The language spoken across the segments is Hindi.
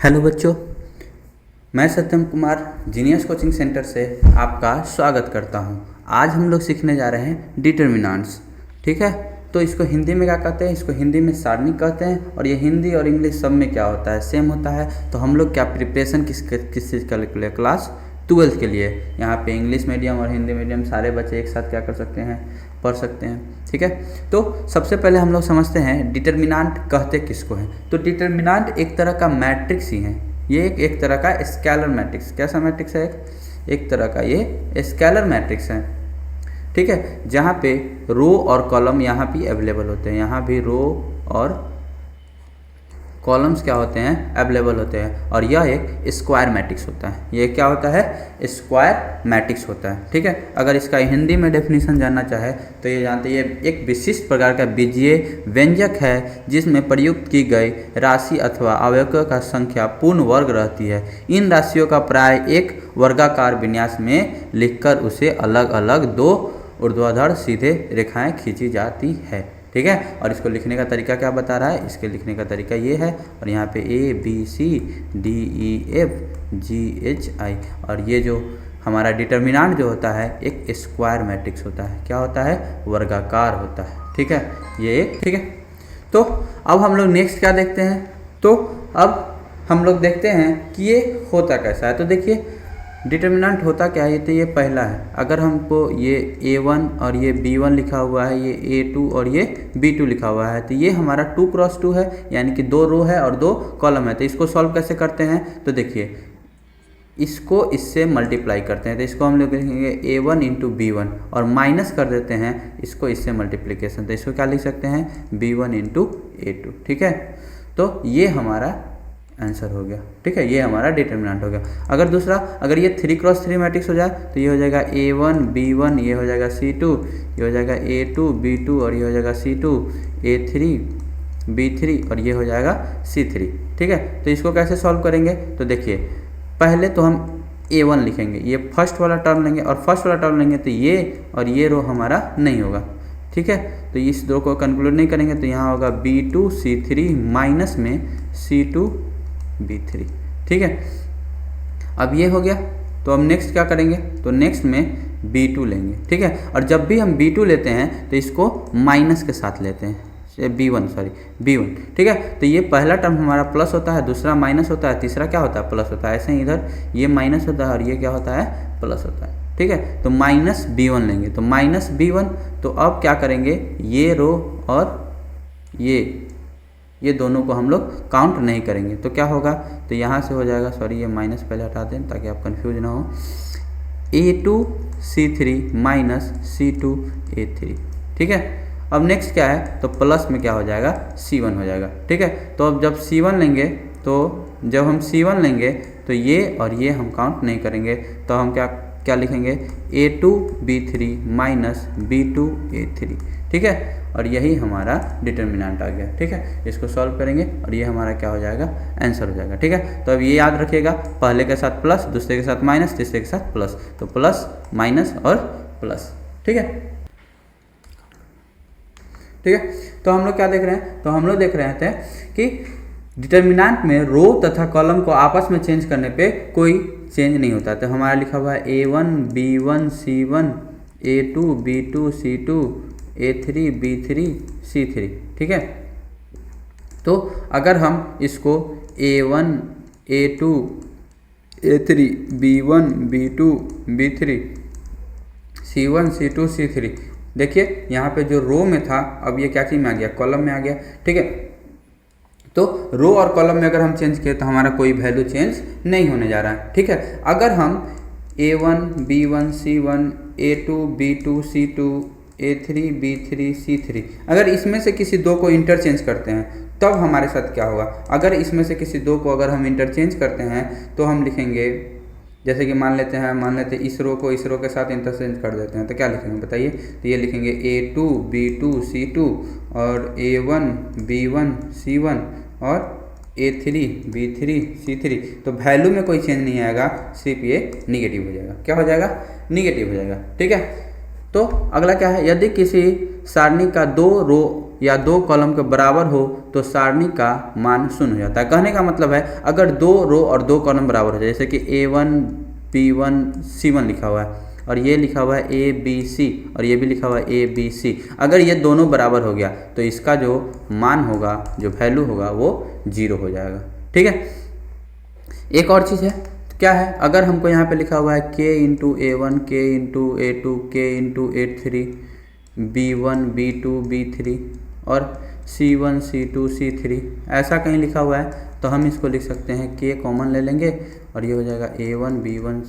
हेलो बच्चों, मैं सत्यम कुमार जीनियस कोचिंग सेंटर से आपका स्वागत करता हूं। आज हम लोग सीखने जा रहे हैं डिटर्मिनेंट्स। ठीक है, तो इसको हिंदी में क्या कहते हैं? इसको हिंदी में सारणी कहते हैं। और ये हिंदी और इंग्लिश सब में क्या होता है? सेम होता है। तो हम लोग क्या प्रिपरेशन किस चीज़ का लिए? क्लास 12th के लिए। यहाँ पे इंग्लिश मीडियम और हिंदी मीडियम सारे बच्चे एक साथ क्या कर सकते हैं? पढ़ सकते हैं। ठीक है, तो सबसे पहले हम लोग समझते हैं डिटर्मिनेंट कहते किसको हैं। तो डिटर्मिनेंट एक तरह का मैट्रिक्स ही है। ये एक तरह का स्केलर मैट्रिक्स। कैसा मैट्रिक्स है? एक तरह का ये स्केलर मैट्रिक्स है। ठीक है, जहाँ पे रो और कॉलम यहाँ भी अवेलेबल होते हैं। यहाँ भी रो और कॉलम्स क्या होते हैं? अवेलेबल होते हैं। और यह एक स्क्वायर मैट्रिक्स होता है। ये क्या होता है? स्क्वायर मैट्रिक्स होता है। ठीक है, अगर इसका हिंदी में डेफिनेशन जानना चाहे तो ये जानते हैं, ये एक विशिष्ट प्रकार का बीजीय व्यंजक है जिसमें प्रयुक्त की गई राशि अथवा अवयवों का संख्या पूर्ण वर्ग रहती है। इन राशियों का प्राय एक वर्गाकार विन्यास में लिखकर उसे अलग अलग दो ऊर्ध्वाधर सीधे रेखाएं खींची जाती है। ठीक है, और इसको लिखने का तरीका क्या बता रहा है? इसके लिखने का तरीका ये है। और यहाँ पे ABCDEFGHI, और ये जो हमारा डिटर्मिनेंट जो होता है एक स्क्वायर मैट्रिक्स होता है। क्या होता है? वर्गाकार होता है। ठीक है, ये एक। ठीक है, तो अब हम लोग नेक्स्ट क्या देखते हैं? तो अब हम लोग देखते हैं कि ये होता कैसा है। तो देखिए, डिटर्मिनेंट होता क्या है? तो ये पहला है। अगर हमको ये A1 और ये B1 लिखा हुआ है, ये A2 और ये B2 लिखा हुआ है, तो ये हमारा 2x2 है, यानी कि 2 रो है और 2 कॉलम है। तो इसको सॉल्व कैसे करते हैं? तो देखिए, इसको इससे मल्टीप्लाई करते हैं। तो इसको हम लोग लिखेंगे A1 इंटू B1 और माइनस कर देते हैं इसको इससे मल्टीप्लिकेशन। तो इसको क्या लिख सकते हैं? B1 into A2। ठीक है, तो ये हमारा आंसर हो गया। ठीक है, ये हमारा डिटर्मिनेंट हो गया। अगर दूसरा, अगर ये 3x3 मैट्रिक्स हो जाए तो ये हो जाएगा A1 B1, ये हो जाएगा C2, ये हो जाएगा A2 B2 और ये हो जाएगा C2 A3 B3 और ये हो जाएगा C3। ठीक है, तो इसको कैसे सॉल्व करेंगे? तो देखिए, पहले तो हम A1 लिखेंगे, ये फर्स्ट वाला टर्म लेंगे, और फर्स्ट वाला टर्म लेंगे तो ये और ये रो हमारा नहीं होगा। ठीक है, तो इस दो को कंक्लूड नहीं करेंगे तो यहाँ होगा B2 C3 माइनस में C2 B3। ठीक है, अब ये हो गया। तो अब नेक्स्ट क्या करेंगे? तो नेक्स्ट में B2 लेंगे। ठीक है, और जब भी हम B2 लेते हैं तो इसको माइनस के साथ लेते हैं, B1। ठीक है, तो ये पहला टर्म हमारा प्लस होता है, दूसरा माइनस होता है, तीसरा क्या होता है? प्लस होता है। ऐसे ही इधर ये माइनस होता है और ये क्या होता है? प्लस होता है। ठीक है, तो माइनस B1 लेंगे। तो माइनस B1, तो अब क्या करेंगे? ये रो और ये दोनों को हम लोग काउंट नहीं करेंगे। तो क्या होगा? तो यहाँ से हो जाएगा, सॉरी ये माइनस पहले हटा दें ताकि आप कंफ्यूज ना हो, A2 C3 minus C2 A3। ठीक है, अब नेक्स्ट क्या है? तो प्लस में क्या हो जाएगा? C1 हो जाएगा। ठीक है, तो अब जब C1 लेंगे, तो जब हम C1 लेंगे तो ये और ये हम काउंट नहीं करेंगे। तो हम क्या लिखेंगे? A2 B3 minus B2 A3। ठीक है, और यही हमारा डिटर्मिनेंट आ गया। ठीक है, इसको सॉल्व करेंगे और ये हमारा क्या हो जाएगा? आंसर हो जाएगा। ठीक है, तो अब ये याद रखिएगा, पहले के साथ प्लस, दूसरे के साथ माइनस, तीसरे के साथ प्लस। तो प्लस माइनस और प्लस। ठीक है, ठीक है, तो हम लोग क्या देख रहे हैं? तो हम लोग देख रहे थे कि डिटर्मिनेंट में रो तथा कॉलम को आपस में चेंज करने पे कोई चेंज नहीं होता। तो हमारा लिखा हुआ है A1 B1 C1 A2 B2 C2 A3 B3 C3। ठीक है, तो अगर हम इसको A1 A2 A3 B1 B2 B3 C1 C2 C3, देखिए यहाँ पे जो रो में था अब ये क्या चीज़ में आ गया? कॉलम में आ गया। ठीक है, तो रो और कॉलम में अगर हम चेंज किए तो हमारा कोई वैल्यू चेंज नहीं होने जा रहा है। ठीक है, अगर हम A1 B1 C1 A2 B2 C2 A3 B3 C3, अगर इसमें से किसी दो को इंटरचेंज करते हैं तब हमारे साथ क्या होगा? अगर इसमें से किसी दो को अगर हम इंटरचेंज करते हैं तो हम लिखेंगे, जैसे कि मान लेते हैं इस रो को इस रो के साथ इंटरचेंज कर देते हैं तो क्या लिखेंगे बताइए? तो ये लिखेंगे A2 B2 C2 और A1 B1 C1 और A3 B3 C3। तो वैल्यू में कोई चेंज नहीं आएगा, सिर्फ ये निगेटिव हो जाएगा। क्या हो जाएगा? निगेटिव हो जाएगा। ठीक है, तो अगला क्या है, यदि किसी सारणी का 2 रो या 2 कॉलम के बराबर हो तो सारणी का मान शून्य हो जाता है। कहने का मतलब है अगर 2 रो और 2 कॉलम बराबर हो जाए, जैसे कि A1 B1 C1 लिखा हुआ है और ये लिखा हुआ है ABC और ये भी लिखा हुआ है ABC, अगर ये दोनों बराबर हो गया तो इसका जो मान होगा, जो वैल्यू होगा वो 0 हो जाएगा। ठीक है। एक और चीज़ है, क्या है, अगर हमको यहाँ पे लिखा हुआ है K into A1 K into A2 K into A3 B1 B2 B3 और C1 C2 C3 ऐसा कहीं लिखा हुआ है तो हम इसको लिख सकते हैं K कॉमन ले लेंगे और ये हो जाएगा A1 B1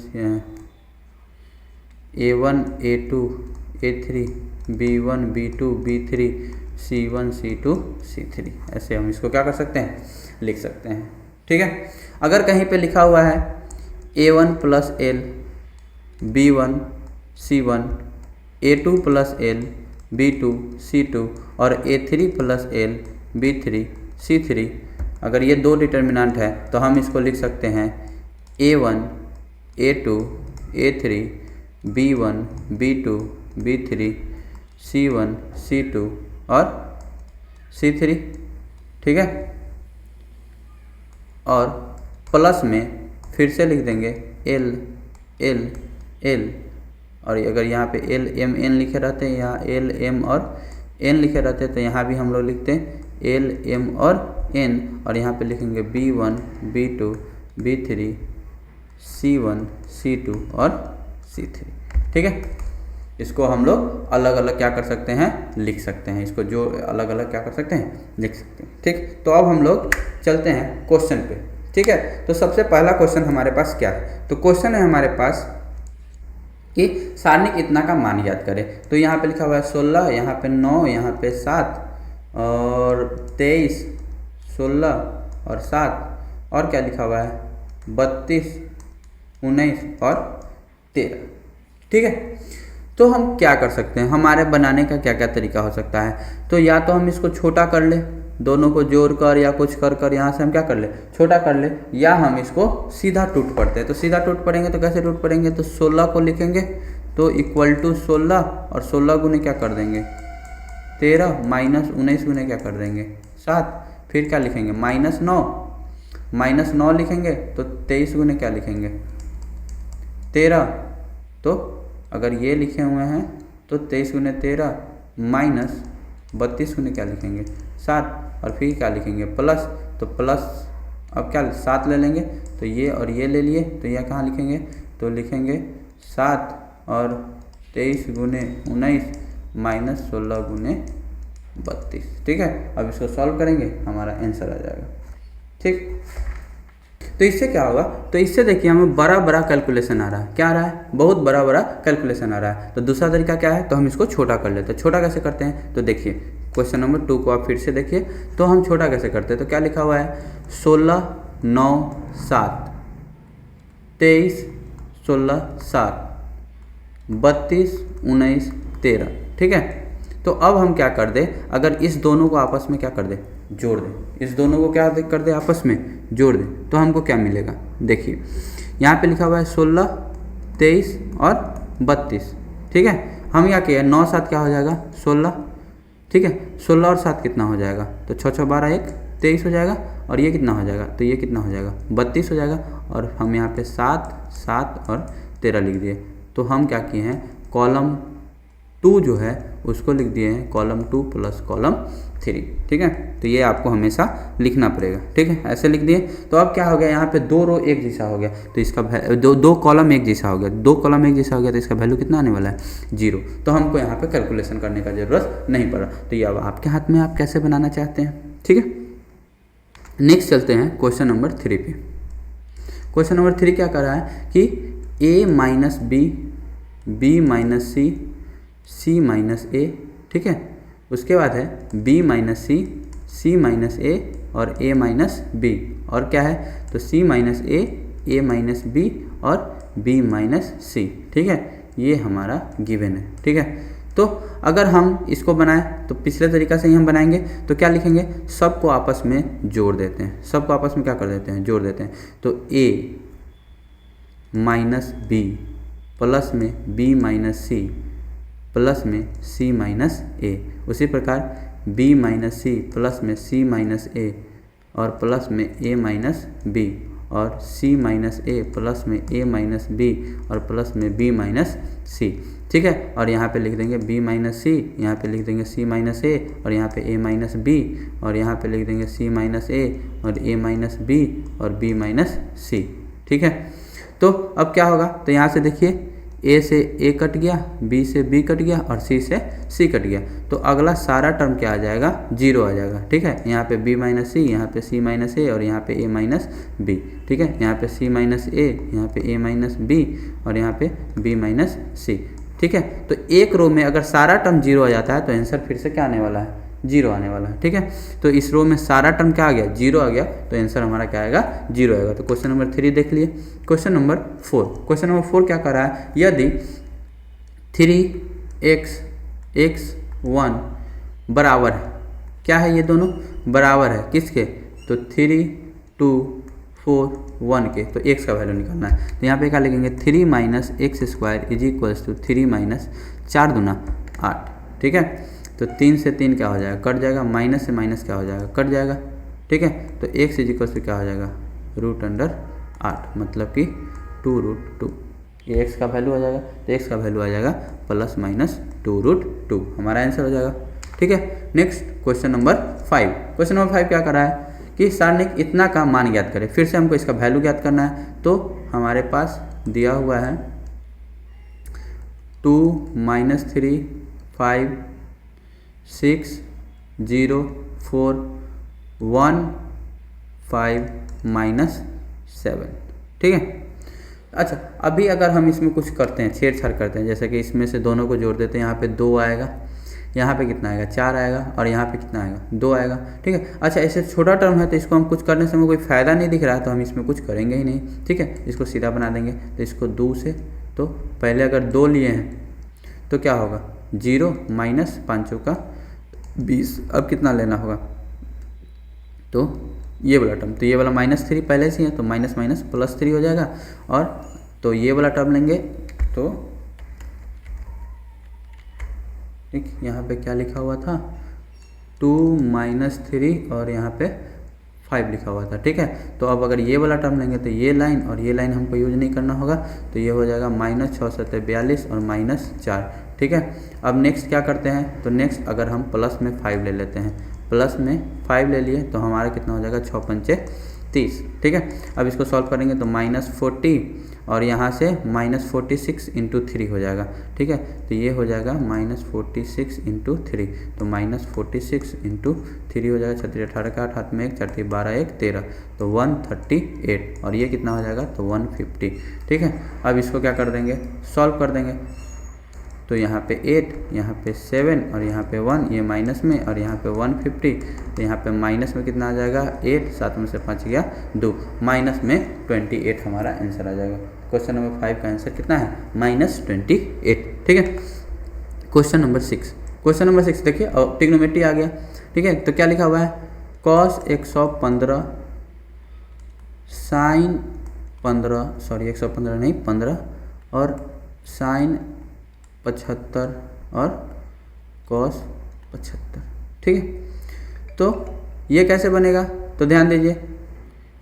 A1 A2 A3 B1 B2 B3 C1 C2 C3, ऐसे हम इसको क्या कर सकते हैं, लिख सकते हैं। ठीक है। अगर कहीं पे लिखा हुआ है A1 plus L B1 C1 A2 plus L B2 C2 और A3 plus L B3 C3, अगर ये 2 डिटर्मिनेंट है तो हम इसको लिख सकते हैं A1 A2 A3 B1 B2 B3 C1 C2 और C3। ठीक है। और प्लस में फिर से लिख देंगे L L L, और अगर यहाँ पे L M N लिखे रहते हैं, यहाँ L M और N लिखे रहते हैं तो यहाँ भी हम लोग लिखते हैं L M और N, और यहाँ पे लिखेंगे B1 B2 B3 C1 C2 और C3। ठीक है। इसको हम लोग अलग अलग क्या कर सकते हैं, लिख सकते हैं, इसको जो अलग अलग क्या कर सकते हैं, लिख सकते हैं। ठीक। तो अब हम लोग चलते हैं क्वेश्चन पे। ठीक है। तो सबसे पहला क्वेश्चन हमारे पास क्या है, तो क्वेश्चन है हमारे पास कि सारणी कितना का मान याद करें। तो यहाँ पे लिखा हुआ है 16, यहाँ पे 9, यहाँ पे 7 और 23 16 और 7 और क्या लिखा हुआ है 32 19 और 13। ठीक है। तो हम क्या कर सकते हैं, हमारे बनाने का क्या क्या तरीका हो सकता है, तो या तो हम इसको छोटा कर ले, दोनों को जोड़ कर या कुछ कर कर यहाँ से हम क्या कर ले, छोटा कर ले, या हम इसको सीधा टूट पड़ते हैं। तो सीधा टूट पड़ेंगे तो कैसे टूट पड़ेंगे, तो 16 को लिखेंगे तो इक्वल टू 16 और 16 गुने क्या कर देंगे 13 माइनस 19 गुने क्या कर देंगे 7, फिर क्या लिखेंगे -9 लिखेंगे तो 23 गुने क्या लिखेंगे 13, तो अगर ये लिखे हुए हैं तो 23 गुने 13 माइनस 32 गुने क्या लिखेंगे 7 और फिर क्या लिखेंगे प्लस, तो प्लस अब क्या 7 ले लेंगे तो ये और ये ले लिए तो यह कहाँ लिखेंगे, तो लिखेंगे 7 और 23 गुने 19 माइनस 16 गुने 32। ठीक है। अब इसको सॉल्व करेंगे हमारा आंसर आ जाएगा। ठीक। तो इससे क्या होगा, तो इससे देखिए हमें बड़ा बड़ा कैलकुलेशन आ रहा है, क्या आ रहा है, बहुत बड़ा बड़ा कैलकुलेशन आ रहा है। तो दूसरा तरीका क्या है, तो हम इसको छोटा कर लेते हैं। छोटा कैसे करते हैं, तो देखिए क्वेश्चन नंबर 2 को आप फिर से देखिए, तो हम छोटा कैसे करते हैं, तो क्या लिखा हुआ है 16 9 7 23 16 7 32 19 13। ठीक है। तो अब हम क्या कर दें, अगर इस दोनों को आपस में क्या कर दें, जोड़ दें, इस दोनों को क्या कर दें, आपस में जोड़ दें, तो हमको क्या मिलेगा, देखिए यहाँ पे लिखा हुआ है 16 23 और 32। ठीक है। हम क्या किए 9 7 क्या हो जाएगा 16। ठीक है। 16 और 7 कितना हो जाएगा, तो 6 6 12 1 23 हो जाएगा, और ये कितना हो जाएगा, तो ये कितना हो जाएगा 32 हो जाएगा, और हम यहाँ पे 7 7 और 13 लिख दिए। तो हम क्या किए हैं, कॉलम 2 जो है उसको लिख दिए हैं कॉलम 2 प्लस कॉलम 3। ठीक है। तो ये आपको हमेशा लिखना पड़ेगा। ठीक है। ऐसे लिख दिए। तो अब क्या हो गया, यहाँ पे 2 रो एक जैसा हो गया, तो इसका दो कॉलम एक जैसा हो गया, 2 कॉलम एक जैसा हो गया, तो इसका वैल्यू कितना आने वाला है 0। तो हमको यहाँ पे कैलकुलेशन करने का ज़रूरत नहीं पड़ा। तो ये अब आपके हाथ में, आप कैसे बनाना चाहते हैं। ठीक है। नेक्स्ट चलते हैं क्वेश्चन नंबर 3 पे। क्वेश्चन नंबर 3 क्या कर रहा है कि A minus b b minus c c minus a. ठीक है। उसके बाद है B minus c c minus a और A माइनस बी, और क्या है, तो C minus a minus b और B माइनस सी। ठीक है। ये हमारा गिवन है। ठीक है। तो अगर हम इसको बनाएं तो पिछले तरीका से ही हम बनाएंगे, तो क्या लिखेंगे, सबको आपस में जोड़ देते हैं, सबको आपस में क्या कर देते हैं, जोड़ देते हैं। तो A माइनस बी प्लस में B माइनस सी प्लस में c माइनस ए। उसी प्रकार b माइनस सी प्लस में c माइनस ए और प्लस में a माइनस बी, और c माइनस ए प्लस में a माइनस बी और प्लस में b माइनस सी। ठीक है, और यहाँ पे लिख देंगे b माइनस सी, यहाँ पे लिख देंगे c माइनस ए और यहाँ पे a माइनस बी, और यहाँ पे लिख देंगे c माइनस ए और a माइनस बी और b माइनस सी। ठीक है, तो अब क्या होगा, तो यहाँ से देखिए a से a कट गया, b से b कट गया और c से c कट गया, तो अगला सारा टर्म क्या आ जाएगा, 0 आ जाएगा। ठीक है, यहाँ पे b माइनस सी, यहाँ पे c माइनस ए और यहाँ पे a माइनस बी। ठीक है, यहाँ पे c माइनस ए, यहाँ पे a माइनस बी और यहाँ पे b माइनस सी। ठीक है, तो एक रो में अगर सारा टर्म 0 आ जाता है तो आंसर फिर से क्या आने वाला है, 0 आने वाला है। ठीक है, तो इस रो में सारा टर्म क्या आ गया, 0 आ गया, तो आंसर हमारा क्या आएगा, 0 आएगा। तो क्वेश्चन नंबर 3 देख लिए। क्वेश्चन नंबर 4, क्वेश्चन नंबर 4 क्या कर रहा है, यदि 3x 1 बराबर है, क्या है, ये दोनों बराबर है किसके, तो 3 2 4 1 के, तो x का वैल्यू निकालना है। तो यहाँ पे क्या लिखेंगे, 3 minus x square is equals to 3 minus 4 दूना 8। ठीक है, तो 3 से 3 क्या हो जाएगा, कट जाएगा, माइनस से माइनस क्या हो जाएगा, कट जाएगा। ठीक है, तो x इज इक्वल्स टू क्या हो जाएगा, √8, मतलब कि 2√2, ये x का वैल्यू आ जाएगा। तो x का वैल्यू आ जाएगा प्लस माइनस 2√2, हमारा आंसर हो जाएगा। ठीक है, next question number 5। Question number 5 क्या कर रहा है कि सारणिक इतना का मान ज्ञात करें। फिर से हमको इसका वैल्यू ज्ञात करना है, तो हमारे पास दिया हुआ है 2 माइनस 3 5 6 0 4 1 5 माइनस 7। ठीक है, अच्छा अभी अगर हम इसमें कुछ करते हैं, छेड़छाड़ करते हैं, जैसे कि इसमें से दोनों को जोड़ देते हैं, यहाँ पे 2 आएगा, यहाँ पे कितना आएगा, 4 आएगा, और यहाँ पे कितना आएगा, 2 आएगा। ठीक है, अच्छा ऐसे छोटा टर्म है तो इसको हम कुछ करने से हमें कोई फ़ायदा नहीं दिख रहा है, तो हम इसमें कुछ करेंगे ही नहीं। ठीक है, इसको सीधा बना देंगे, तो इसको 2 से, तो पहले अगर 2 लिए हैं तो क्या होगा, 0 माइनस 5 का 20, अब कितना लेना होगा, तो ये वाला टर्म, तो ये वाला -3 पहले से ही है, तो माइनस माइनस प्लस 3 हो जाएगा, और तो ये वाला टर्म लेंगे, तो ठीक यहाँ पे क्या लिखा हुआ था, 2 माइनस 3 और यहाँ पे 5 लिखा हुआ था। ठीक है, तो अब अगर ये वाला टर्म लेंगे तो ये लाइन और ये लाइन हमको यूज नहीं करना होगा, तो ये हो जाएगा -6 7 42 और -4। ठीक है, अब नेक्स्ट क्या करते हैं, तो नेक्स्ट अगर हम प्लस में 5 ले लेते हैं, प्लस में 5 ले लिए तो हमारा कितना हो जाएगा, 6 पंचे 30। ठीक है, अब इसको सॉल्व करेंगे तो -40 और यहाँ से -46 इंटू 3 हो जाएगा। ठीक है, तो ये हो जाएगा -46 इंटू 3, तो -46 इंटू 3 हो जाएगा, 36 18 का 8 हाथ में 1 4 3 12 1 13, तो 138, और ये कितना हो जाएगा, तो 150। ठीक है, अब इसको क्या कर देंगे, सॉल्व कर देंगे, तो यहाँ पे 8, यहाँ पे 7 और यहाँ पे 1, ये माइनस में, और यहाँ पे 150, तो यहाँ पे माइनस में कितना आ जाएगा, 8, 7 में से 5 गया 2, माइनस में 28 हमारा आंसर आ जाएगा। क्वेश्चन नंबर 5 का आंसर कितना है, -28। ठीक है, क्वेश्चन नंबर 6, क्वेश्चन नंबर 6 देखिए, और ट्रिग्नोमेट्री आ गया। ठीक है, तो क्या लिखा हुआ है, cos 115 साइन 15, सॉरी 115 नहीं 15, और साइन 75 और cos 75। ठीक है, तो ये कैसे बनेगा, तो ध्यान दीजिए,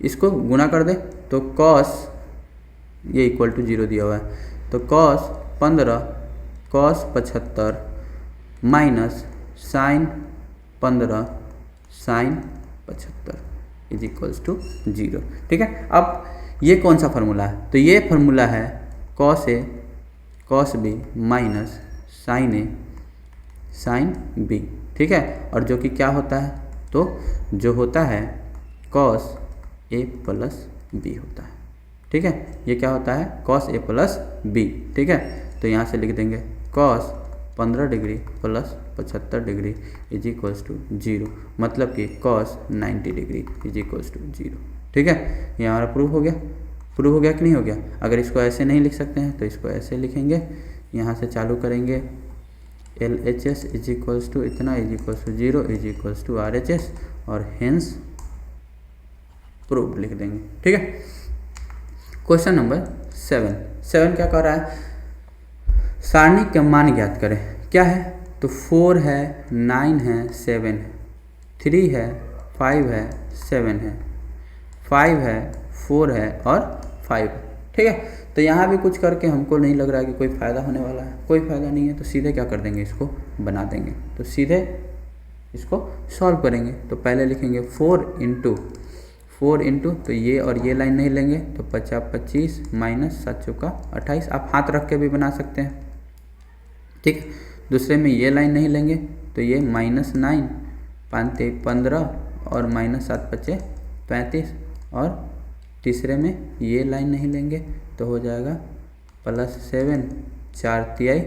इसको गुना कर दे, तो cos ये इक्वल टू 0 दिया हुआ है, तो cos 15 cos 75 minus sine 15 sine 75 is equals to 0। ठीक है, अब ये कौन सा फार्मूला है, तो ये फार्मूला है cos A cos B minus sine A sine B। ठीक है, और जो कि क्या होता है, तो जो होता है cos A प्लस B होता है। ठीक है, ये क्या होता है, cos A प्लस B। ठीक है, तो यहाँ से लिख देंगे cos 15 degree plus 75 degree is equals to 0, मतलब कि cos 90 degree is equals to 0। ठीक है, ये हमारा प्रूफ हो गया। प्रूफ हो गया कि नहीं हो गया। अगर इसको ऐसे नहीं लिख सकते हैं तो इसको ऐसे लिखेंगे, यहाँ से चालू करेंगे, LHS इज इक्वल्स टू इतना is equals to 0 is equals to RHS, और हेंस प्रूफ लिख देंगे। ठीक है, क्वेश्चन नंबर 7 क्या कर रहा है, सारणी का मान ज्ञात करें। क्या है, तो 4 है, 9 है, 7 है, 3 है, 5 है, 7 है, 5 है, 4 है और 5 है। ठीक है, तो यहाँ भी कुछ करके हमको नहीं लग रहा है कि कोई फ़ायदा होने वाला है, कोई फ़ायदा नहीं है, तो सीधे क्या कर देंगे, इसको बना देंगे। तो सीधे इसको सॉल्व करेंगे। तो पहले लिखेंगे 4 इंटू तो ये और ये लाइन नहीं लेंगे, तो 50 25 माइनस 7 चौका 28। आप हाथ रख के भी बना सकते हैं। ठीक है, दूसरे में ये लाइन नहीं लेंगे, तो ये -9 5 3 15 और -7 5 35, और तीसरे में ये लाइन नहीं लेंगे, तो हो जाएगा +7 4 तिहाई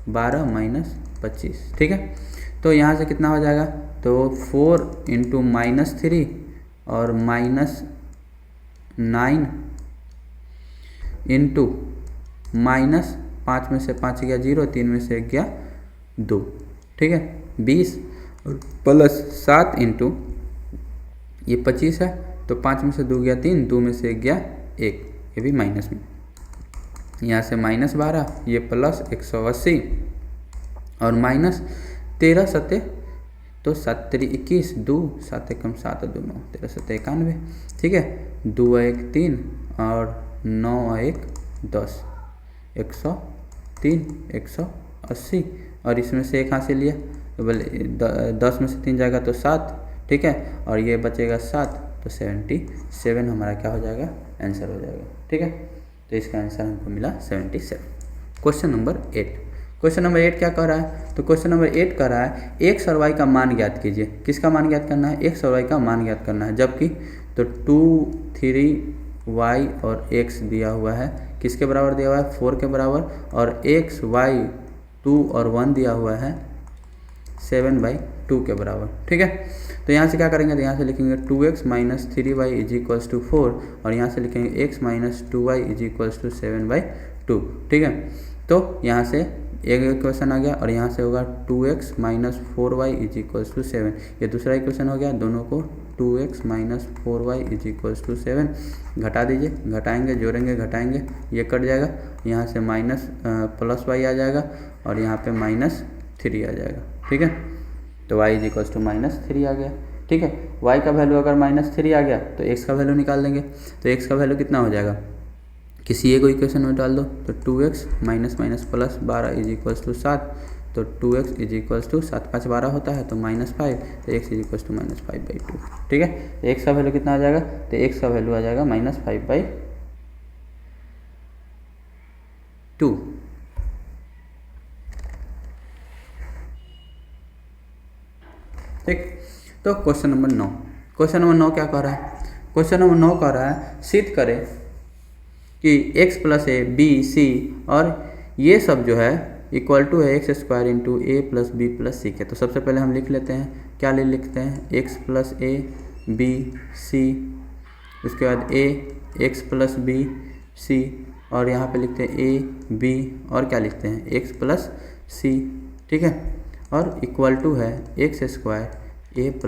12 -25। ठीक है, तो यहाँ से कितना हो जाएगा, तो 4 इंटू -3 और -9 इंटू -5 में से 5 गया 0, 3 में से 1 गया 2। ठीक है, 20 और +7 इंटू ये 25 है, तो 5 में से 2 गया 3, 2 में से 1 गया 1, ये भी माइनस में, यहाँ से -12, ये +180 और -13 7 तो 7 3 21, 2 7 1 7 2 9 13 7 91। ठीक है, 2 1 3 और 9 1 10 103 180, और इसमें से 1 हासिल लिया तो बोले 10 में से 3 जाएगा तो 7। ठीक है, और ये बचेगा 7, तो 77 हमारा क्या हो जाएगा, आंसर हो जाएगा। ठीक है, तो इसका आंसर हमको मिला 77। Question number 8। क्वेश्चन नंबर 8 क्या कह रहा है, तो क्वेश्चन नंबर 8 कह रहा है x और y का मान ज्ञात कीजिए। किसका मान ज्ञात करना है, x और y का मान ज्ञात करना है। जबकि तो 2 3 y और x दिया हुआ है, किसके बराबर दिया हुआ है, 4 के बराबर, और x y 2 और 1 दिया हुआ है 7/2 के बराबर। ठीक है, तो यहाँ से क्या करेंगे, तो यहाँ से लिखेंगे 2x - 3y = 4, और यहाँ से लिखेंगे x - 2y = 7/2। ठीक है, तो यहाँ से एक इक्वेशन आ गया, और यहाँ से होगा 2x - 4y = 7। ये दूसरा इक्वेशन हो गया, दोनों को 2x - 4y = 7 घटा दीजिए, घटाएंगे जोड़ेंगे घटाएंगे, ये कट जाएगा, यहाँ से +y आ जाएगा, और यहाँ पे -3 आ जाएगा। ठीक है, तो y = -3 आ गया। ठीक है, y का वैल्यू अगर -3 आ गया तो x का वैल्यू निकाल देंगे। तो x का वैल्यू कितना हो जाएगा, किसी एक इक्वेशन में डाल दो, तो 2x - -12 = 7, तो 2x = 7 5 12 होता है, तो -5, तो x = -5/2। ठीक है, तो x का वैल्यू कितना आ जाएगा, तो x का वैल्यू आ जाएगा -5/2। ठीक, तो क्वेश्चन नंबर 9। क्वेश्चन नंबर 9 क्या कह रहा है, क्वेश्चन नंबर 9 कह रहा है सिद्ध करें कि x + a b c और ये सब जो है इक्वल टू है x² × a + b + c के। तो सबसे पहले हम लिख लेते हैं, क्या लिखते हैं, x + a b c, उसके बाद a x + b c, और यहाँ पे लिखते हैं a b, और क्या लिखते हैं x + c। ठीक है, और इक्वल टू है x² a +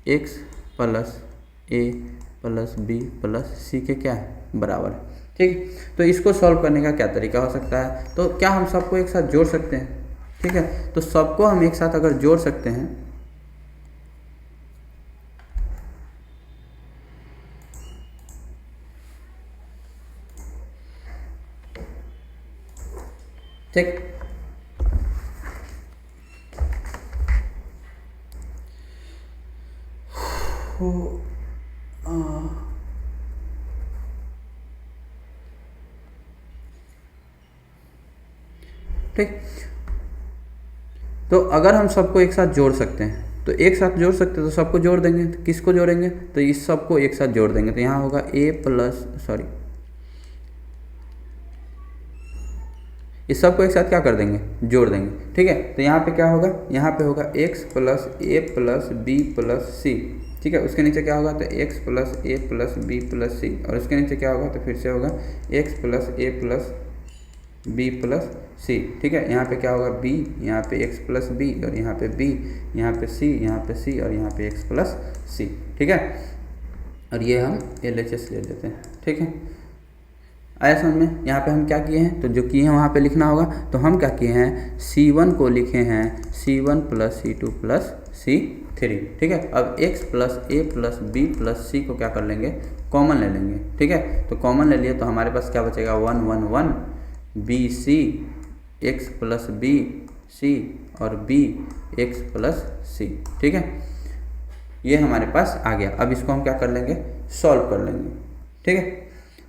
x + a + b + c के क्या है, बराबर है। ठीक, तो इसको सॉल्व करने का क्या तरीका हो सकता है, तो क्या हम सबको एक साथ जोड़ सकते हैं। ठीक है, तो सबको हम एक साथ अगर जोड़ सकते हैं, ठीक, ठीक, तो अगर हम सबको एक साथ जोड़ सकते हैं, तो एक साथ जोड़ सकते हैं तो सबको जोड़ देंगे। तो किसको जोड़ेंगे, तो इस सबको एक साथ जोड़ देंगे। तो यहाँ होगा इस सबको एक साथ क्या कर देंगे, जोड़ देंगे। ठीक है, तो यहाँ पे क्या होगा, यहाँ पे होगा x + a + b + c। ठीक है, उसके नीचे क्या होगा, तो x + a + b + c, और उसके नीचे क्या होगा, तो फिर से होगा x + a + b + c। ठीक है, यहाँ पे क्या होगा, b, यहाँ पे x + b, और यहाँ पे b, यहाँ पे c, यहाँ पे c, और यहाँ पे x + c। ठीक है, और ये हम LHS ले लेते हैं। ठीक है, आया समझ में। यहाँ पे हम क्या किए हैं, तो जो किए हैं वहाँ पे लिखना होगा। तो हम क्या किए हैं, C1 को लिखे हैं C1 + C2 + C3, ठीक है। अब x + a + b + c को क्या कर लेंगे, कॉमन ले लेंगे, ठीक है। तो कॉमन ले लिए तो हमारे पास क्या बचेगा, 1 1 1 bc x + b c और b x + c, ठीक है। ये हमारे पास आ गया। अब इसको हम क्या कर लेंगे, सॉल्व कर लेंगे, ठीक है।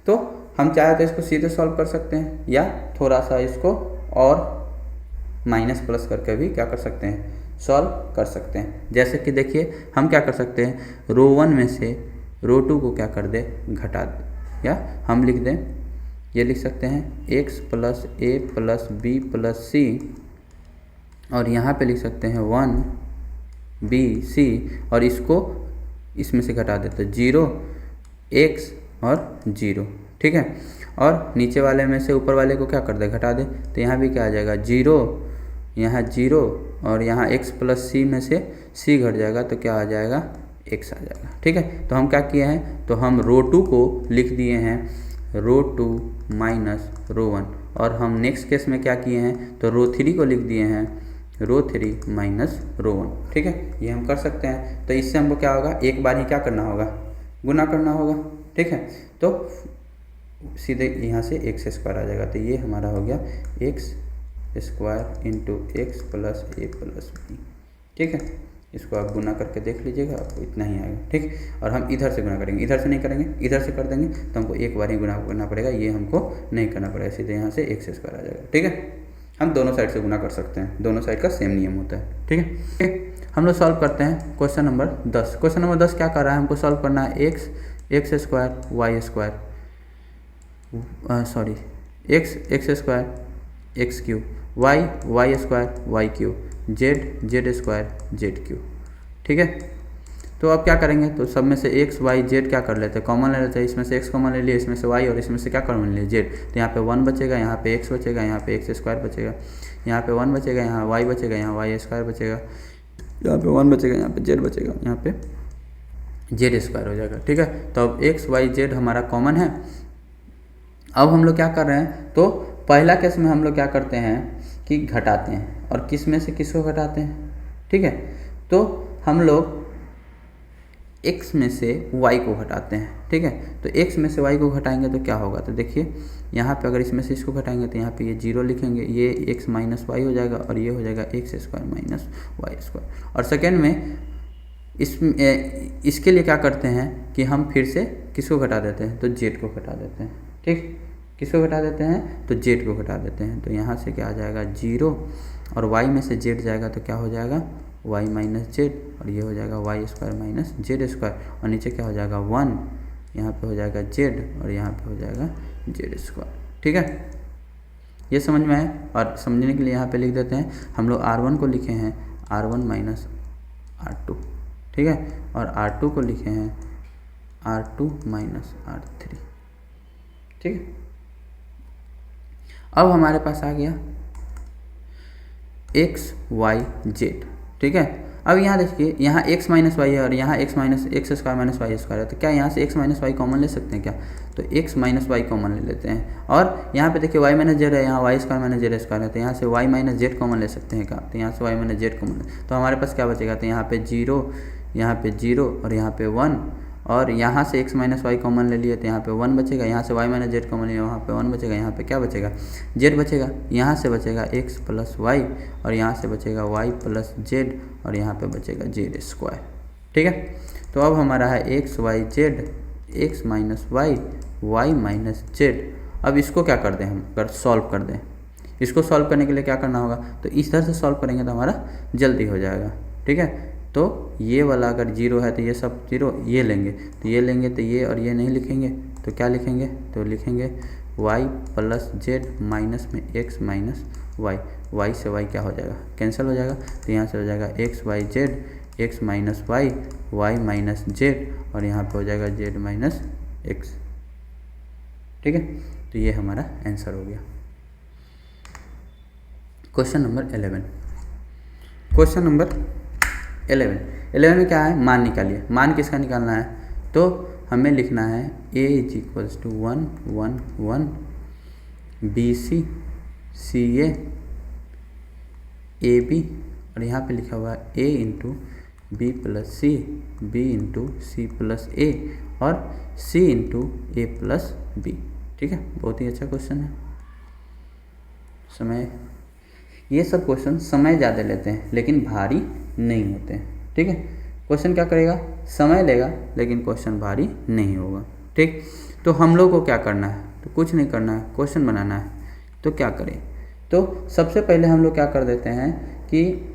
तो हम चाहे तो इसको सीधे सॉल्व कर सकते हैं या थोड़ा सा इसको और माइनस प्लस करके भी क्या कर सकते हैं, सॉल्व कर सकते हैं। जैसे कि देखिए हम क्या कर सकते हैं, रो 1 में से रो 2 को क्या कर दे, घटा दे, या हम लिख दें, ये लिख सकते हैं x + a + b + c और यहाँ पे लिख सकते हैं 1 b c और इसको इसमें से घटा देते हैं 0 x और 0, ठीक है। और नीचे वाले में से ऊपर वाले को क्या कर दे, घटा दे। तो यहाँ भी क्या आ जाएगा 0, यहाँ 0 और यहाँ x + c में से c घट जाएगा तो क्या आ जाएगा, x आ जाएगा, ठीक है। तो हम क्या किए हैं, तो हम रो 2 को लिख दिए हैं रो 2 - रो 1 और हम नेक्स्ट केस में क्या किए हैं, तो रो 3 को लिख दिए हैं रो 3 - रो 1, ठीक है। ये हम कर सकते हैं। तो इससे हमको क्या होगा, एक बार ही क्या करना होगा, गुना करना होगा, ठीक है। तो सीधे यहाँ से x² आ जाएगा। तो ये हमारा हो गया x² × x + a + b, ठीक है। इसको आप गुना करके देख लीजिएगा, आपको इतना ही आएगा, ठीक। और हम इधर से गुना करेंगे, इधर से नहीं करेंगे, इधर से कर देंगे तो हमको एक बार ही गुना करना पड़ेगा, ये हमको नहीं करना पड़ेगा। सीधे यहाँ से x² आ जाएगा, ठीक है। हम दोनों साइड से गुना कर सकते हैं, दोनों साइड का सेम नियम होता है, ठीक है। हम लोग सॉल्व करते हैं क्वेश्चन नंबर 10। क्वेश्चन नंबर 10 क्या कर रहा है, हमको सॉल्व करना है x x² y² x x³ y y² y³ z², ठीक है। तो अब क्या करेंगे, तो सब में से x y z क्या कर लेते हैं, कॉमन ले लेते हैं। इसमें से x कॉमन ले लिए, इसमें से y और इसमें से क्या कॉमन ले लिए, z। तो यहाँ पे 1 बचेगा, यहाँ पे x बचेगा, यहाँ पे x² बचेगा, यहाँ पे 1 बचेगा, यहाँ y बचेगा, यहाँ y² बचेगा, यहाँ पे 1 बचेगा, यहाँ पे z बचेगा, यहाँ पे z² हो जाएगा, ठीक है। तो अब x y z हमारा कॉमन है। अब हम लोग क्या कर रहे हैं, तो पहला केस में हम लोग क्या करते हैं कि घटाते हैं, और किस में से किसको घटाते हैं, ठीक है। तो हम लोग x में से y को घटाते हैं, ठीक है। तो x में से y को घटाएंगे तो क्या होगा, तो देखिए यहाँ पे अगर इसमें से इसको घटाएंगे तो यहाँ पे ये 0 लिखेंगे, ये x - y हो जाएगा और ये हो जाएगा x² - y²। और सेकेंड में इसके लिए क्या करते हैं कि हम फिर से किसको घटा देते हैं, तो z को घटा देते हैं, ठीक। किसको घटा देते हैं, तो z को घटा देते हैं। तो यहाँ से क्या आ जाएगा 0 और y में से z जाएगा तो क्या हो जाएगा y - z और ये हो जाएगा y² - z² और नीचे क्या हो जाएगा 1, यहाँ पे हो जाएगा z और यहाँ पे हो जाएगा z², ठीक है। ये समझ में आए। और समझने के लिए यहाँ पे लिख देते हैं, हम लोग R1 को लिखे हैं R1 - R2, ठीक है। और R2 को लिखे हैं R2 - R3, ठीक है। अब हमारे पास आ गया x y z, ठीक है। अब यहाँ देखिए, यहाँ x - y है और यहाँ x² - y² है। तो क्या यहाँ से x - y कॉमन ले सकते हैं क्या, तो x - y कॉमन ले लेते हैं। और यहाँ पे देखिए y - z है, यहाँ y² - z² है। तो यहाँ से y - z कॉमन ले सकते हैं क्या, तो यहाँ से y - z कॉमन। तो हमारे पास क्या बचेगा, तो यहाँ पे 0, यहाँ पे 0 और यहाँ पे 1 और यहाँ से x - y कॉमन ले लिए तो यहाँ पे 1 बचेगा, यहाँ से y - z कॉमन लिया, वहाँ पे 1 बचेगा, यहाँ पे क्या बचेगा, z बचेगा। यहाँ से बचेगा x + y और यहाँ से बचेगा y + z और यहाँ पे बचेगा z², ठीक है। तो अब हमारा है x y z x - y y - z। अब इसको क्या कर दें, हम अगर सॉल्व कर दें, इसको सॉल्व करने के लिए क्या करना होगा, तो इस तरह से सॉल्व करेंगे तो हमारा जल्दी हो जाएगा, ठीक है। तो ये वाला अगर 0 है तो ये सब 0, ये लेंगे तो ये लेंगे, तो ये और ये नहीं लिखेंगे तो क्या लिखेंगे, तो लिखेंगे y + z माइनस में x - y, y से y क्या हो जाएगा, कैंसिल हो जाएगा। तो यहाँ से हो जाएगा x y z x - y y - z और यहाँ पे हो जाएगा z - x, ठीक है। तो ये हमारा आंसर हो गया। Question number 11। क्वेश्चन नंबर 11 में क्या है, मान निकालिए। मान किसका निकालना है, तो हमें लिखना है a is equals to 1 1 1 BC CA AB और यहाँ पे लिखा हुआ है A into B plus c, B into c plus a और C into a plus b. ठीक है, बहुत ही अच्छा क्वेश्चन है। समय, ये सब क्वेश्चन समय ज़्यादा लेते हैं लेकिन भारी नहीं होते हैं। ठीक है, क्वेश्चन क्या करेगा, समय लेगा लेकिन क्वेश्चन भारी नहीं होगा। ठीक, तो हम लोग को क्या करना है, तो कुछ नहीं करना है, क्वेश्चन बनाना है। तो क्या करें, तो सबसे पहले हम लोग क्या कर देते हैं कि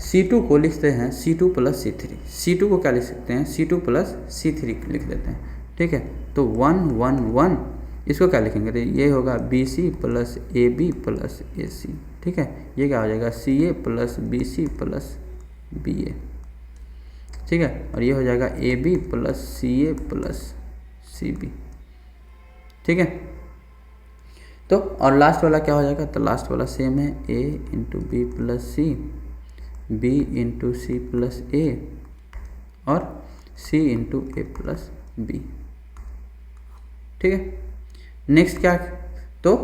C2 को लिखते हैं C2 प्लस C3। C2 को क्या लिख सकते हैं, C2 प्लस C3 लिख देते हैं। ठीक है, तो 1 1 1 इसको क्या लिखेंगे, तो ये होगा BC plus AB plus AC। ठीक है, ये क्या हो जाएगा CA plus BC plus BA। ठीक है, और ये हो जाएगा AB plus CA plus CB। ठीक है, तो और लास्ट वाला क्या हो जाएगा, तो लास्ट वाला सेम है A into B plus C, B into C plus A और C into A plus B। ठीक है, नेक्स्ट क्या, तो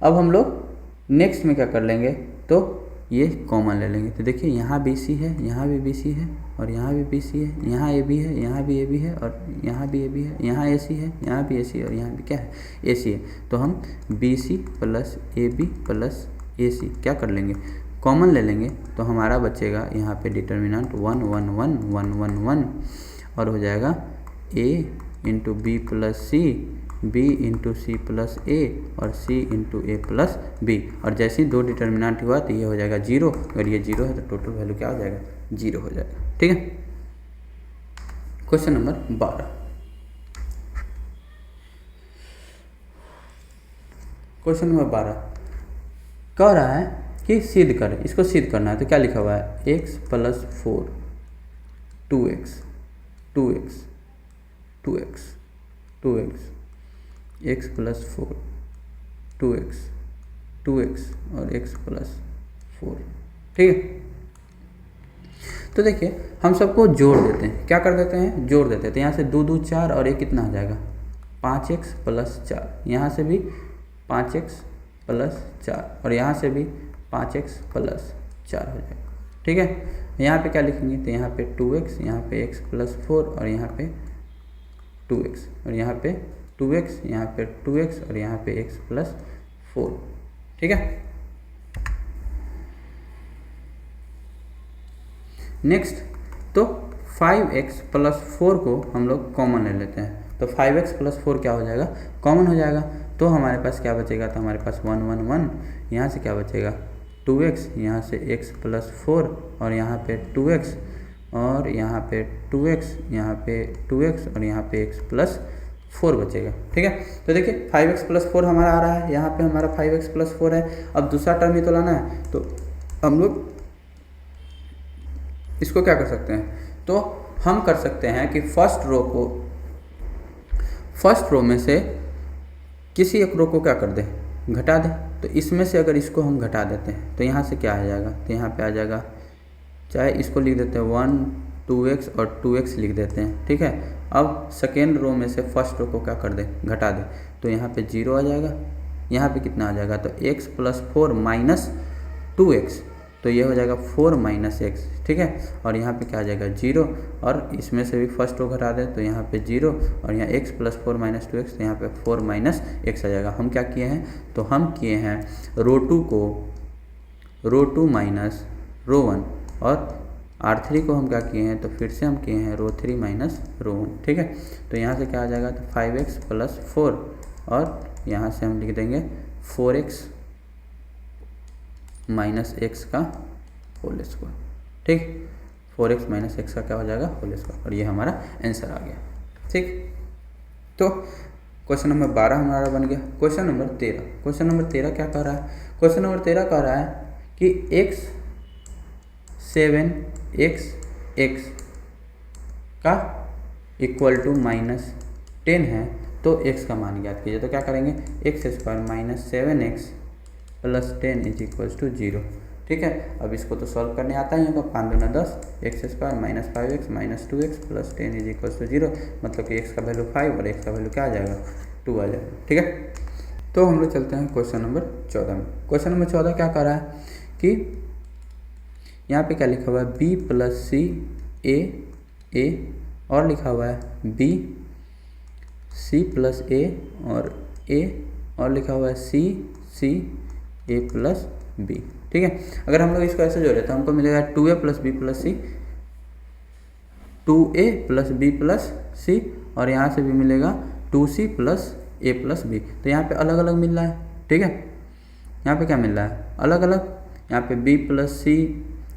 अब हम लोग नेक्स्ट में क्या कर लेंगे, तो ये कॉमन ले लेंगे। तो देखिए यहाँ BC है, यहाँ भी BC है और यहाँ भी BC है, यहाँ AB है, यहाँ भी AB है और यहाँ भी AB है, यहाँ AC है, यहाँ भी AC और यहाँ भी क्या है AC है। तो हम BC plus AB plus AC क्या कर लेंगे, कॉमन ले लेंगे। तो हमारा बचेगा यहाँ पे डिटर्मिनेंट 1 1 1 1 1 1 और हो जाएगा A into B plus C, B into c plus a और C into a plus b. और जैसे ही दो डिटर्मिनेंट हुआ तो ये हो जाएगा 0। अगर ये 0 है तो टोटल वैल्यू क्या हो जाएगा, 0 हो जाएगा। ठीक है, क्वेश्चन नंबर 12। क्वेश्चन नंबर 12 कह रहा है कि सिद्ध करें, इसको सिद्ध करना है। तो क्या लिखा हुआ है, x plus 4 2x 2x 2x 2x x plus 4 2x 2x और x प्लस 4। ठीक है, तो देखिए हम सबको जोड़ देते हैं, क्या कर देते हैं, जोड़ देते हैं। तो यहाँ से 2 2 4 और ये कितना हो जाएगा 5x प्लस 4, यहाँ से भी 5x प्लस 4 और यहाँ से भी 5x प्लस 4 हो जाएगा। ठीक है, यहाँ पे क्या लिखेंगे, तो यहाँ पे 2x, यहाँ पे x प्लस 4 और यहाँ पे 2x और यहाँ पे 2x, यहाँ पे 2x और यहाँ पे x प्लस 4। ठीक है, नेक्स्ट तो 5x प्लस 4 को हम लोग कॉमन ले लेते हैं। तो 5x प्लस 4 क्या हो जाएगा, कॉमन हो जाएगा। तो हमारे पास क्या बचेगा, तो हमारे पास 1 1 1, यहाँ से क्या बचेगा 2x, यहाँ से x प्लस 4 और यहाँ पे 2x और यहाँ पे 2x, यहाँ पे 2x और यहाँ पे x प्लस 4 बचेगा। ठीक है, तो देखिए 5x प्लस 4 हमारा आ रहा है, यहाँ पे हमारा 5x प्लस 4 है। अब दूसरा टर्म ही तो लाना है, तो हम लोग इसको क्या कर सकते हैं, तो हम कर सकते हैं कि फर्स्ट रो में से किसी एक रो को क्या कर दें, घटा दें। तो इसमें से अगर इसको हम घटा देते हैं तो यहाँ से क्या आ जाएगा, तो यहाँ पे आ जाएगा, चाहे इसको लिख देते हैं 1 2x और 2x लिख देते हैं। ठीक है, अब सेकेंड रो में से फर्स्ट रो को क्या कर दें, घटा दें। तो यहाँ पे 0 आ जाएगा, यहाँ पे कितना आ जाएगा, तो x प्लस 4 माइनस 2x, तो ये हो जाएगा 4 माइनस x। ठीक है, और यहाँ पे क्या आ जाएगा 0 और इसमें से भी फर्स्ट रो घटा दें तो यहाँ पे 0 और यहाँ x प्लस 4 माइनस 2x, तो यहाँ पे 4 माइनस x आ जाएगा। हम क्या किए हैं, तो हम किए हैं रो 2 को रो 2 माइनस रो 1 और R3 को हम क्या किए हैं, तो फिर से हम किए हैं रो 3 माइनस रो 1। ठीक है, तो यहाँ से क्या आ जाएगा, तो 5x प्लस 4 और यहाँ से हम लिख देंगे 4x माइनस x का होल स्क्वायर। ठीक, 4x माइनस x का क्या हो जाएगा, होल स्क्वायर, और ये हमारा आंसर आ गया। ठीक, तो क्वेश्चन नंबर 12 हमारा बन गया। क्वेश्चन नंबर 13, क्वेश्चन नंबर 13 क्या कह रहा है, क्वेश्चन नंबर 13 कह रहा है कि x 7x का इक्वल टू माइनस 10 है, तो x का मान ज्ञात कीजिए। तो क्या करेंगे, x square minus 7x plus 10 is equal to 0। ठीक है। अब इसको तो सॉल्व करने आता ही होगा, 5 दूना 10, x square minus 5x minus 2x plus 10 is equal to 0, मतलब कि x का वैल्यू 5 और x का वैल्यू क्या आ जाएगा 2 आ जाएगा, ठीक है। तो हम लोग चलते हैं क्वेश्चन नंबर 14 में। क्वेश्चन नंबर 14 क्या कर रहा है कि यहाँ पे क्या लिखा हुआ है b प्लस सी ए और लिखा हुआ है b c प्लस ए और लिखा हुआ है c a प्लस b, ठीक है। अगर हम लोग इसको ऐसे जोड़े तो हमको मिलेगा 2a प्लस बी प्लस सी, 2a plus b plus c, और यहाँ से भी मिलेगा 2c plus a plus B. तो यहाँ पे अलग अलग मिल रहा है, ठीक है। यहाँ पे क्या मिल रहा है अलग अलग, यहाँ पे b प्लस सी,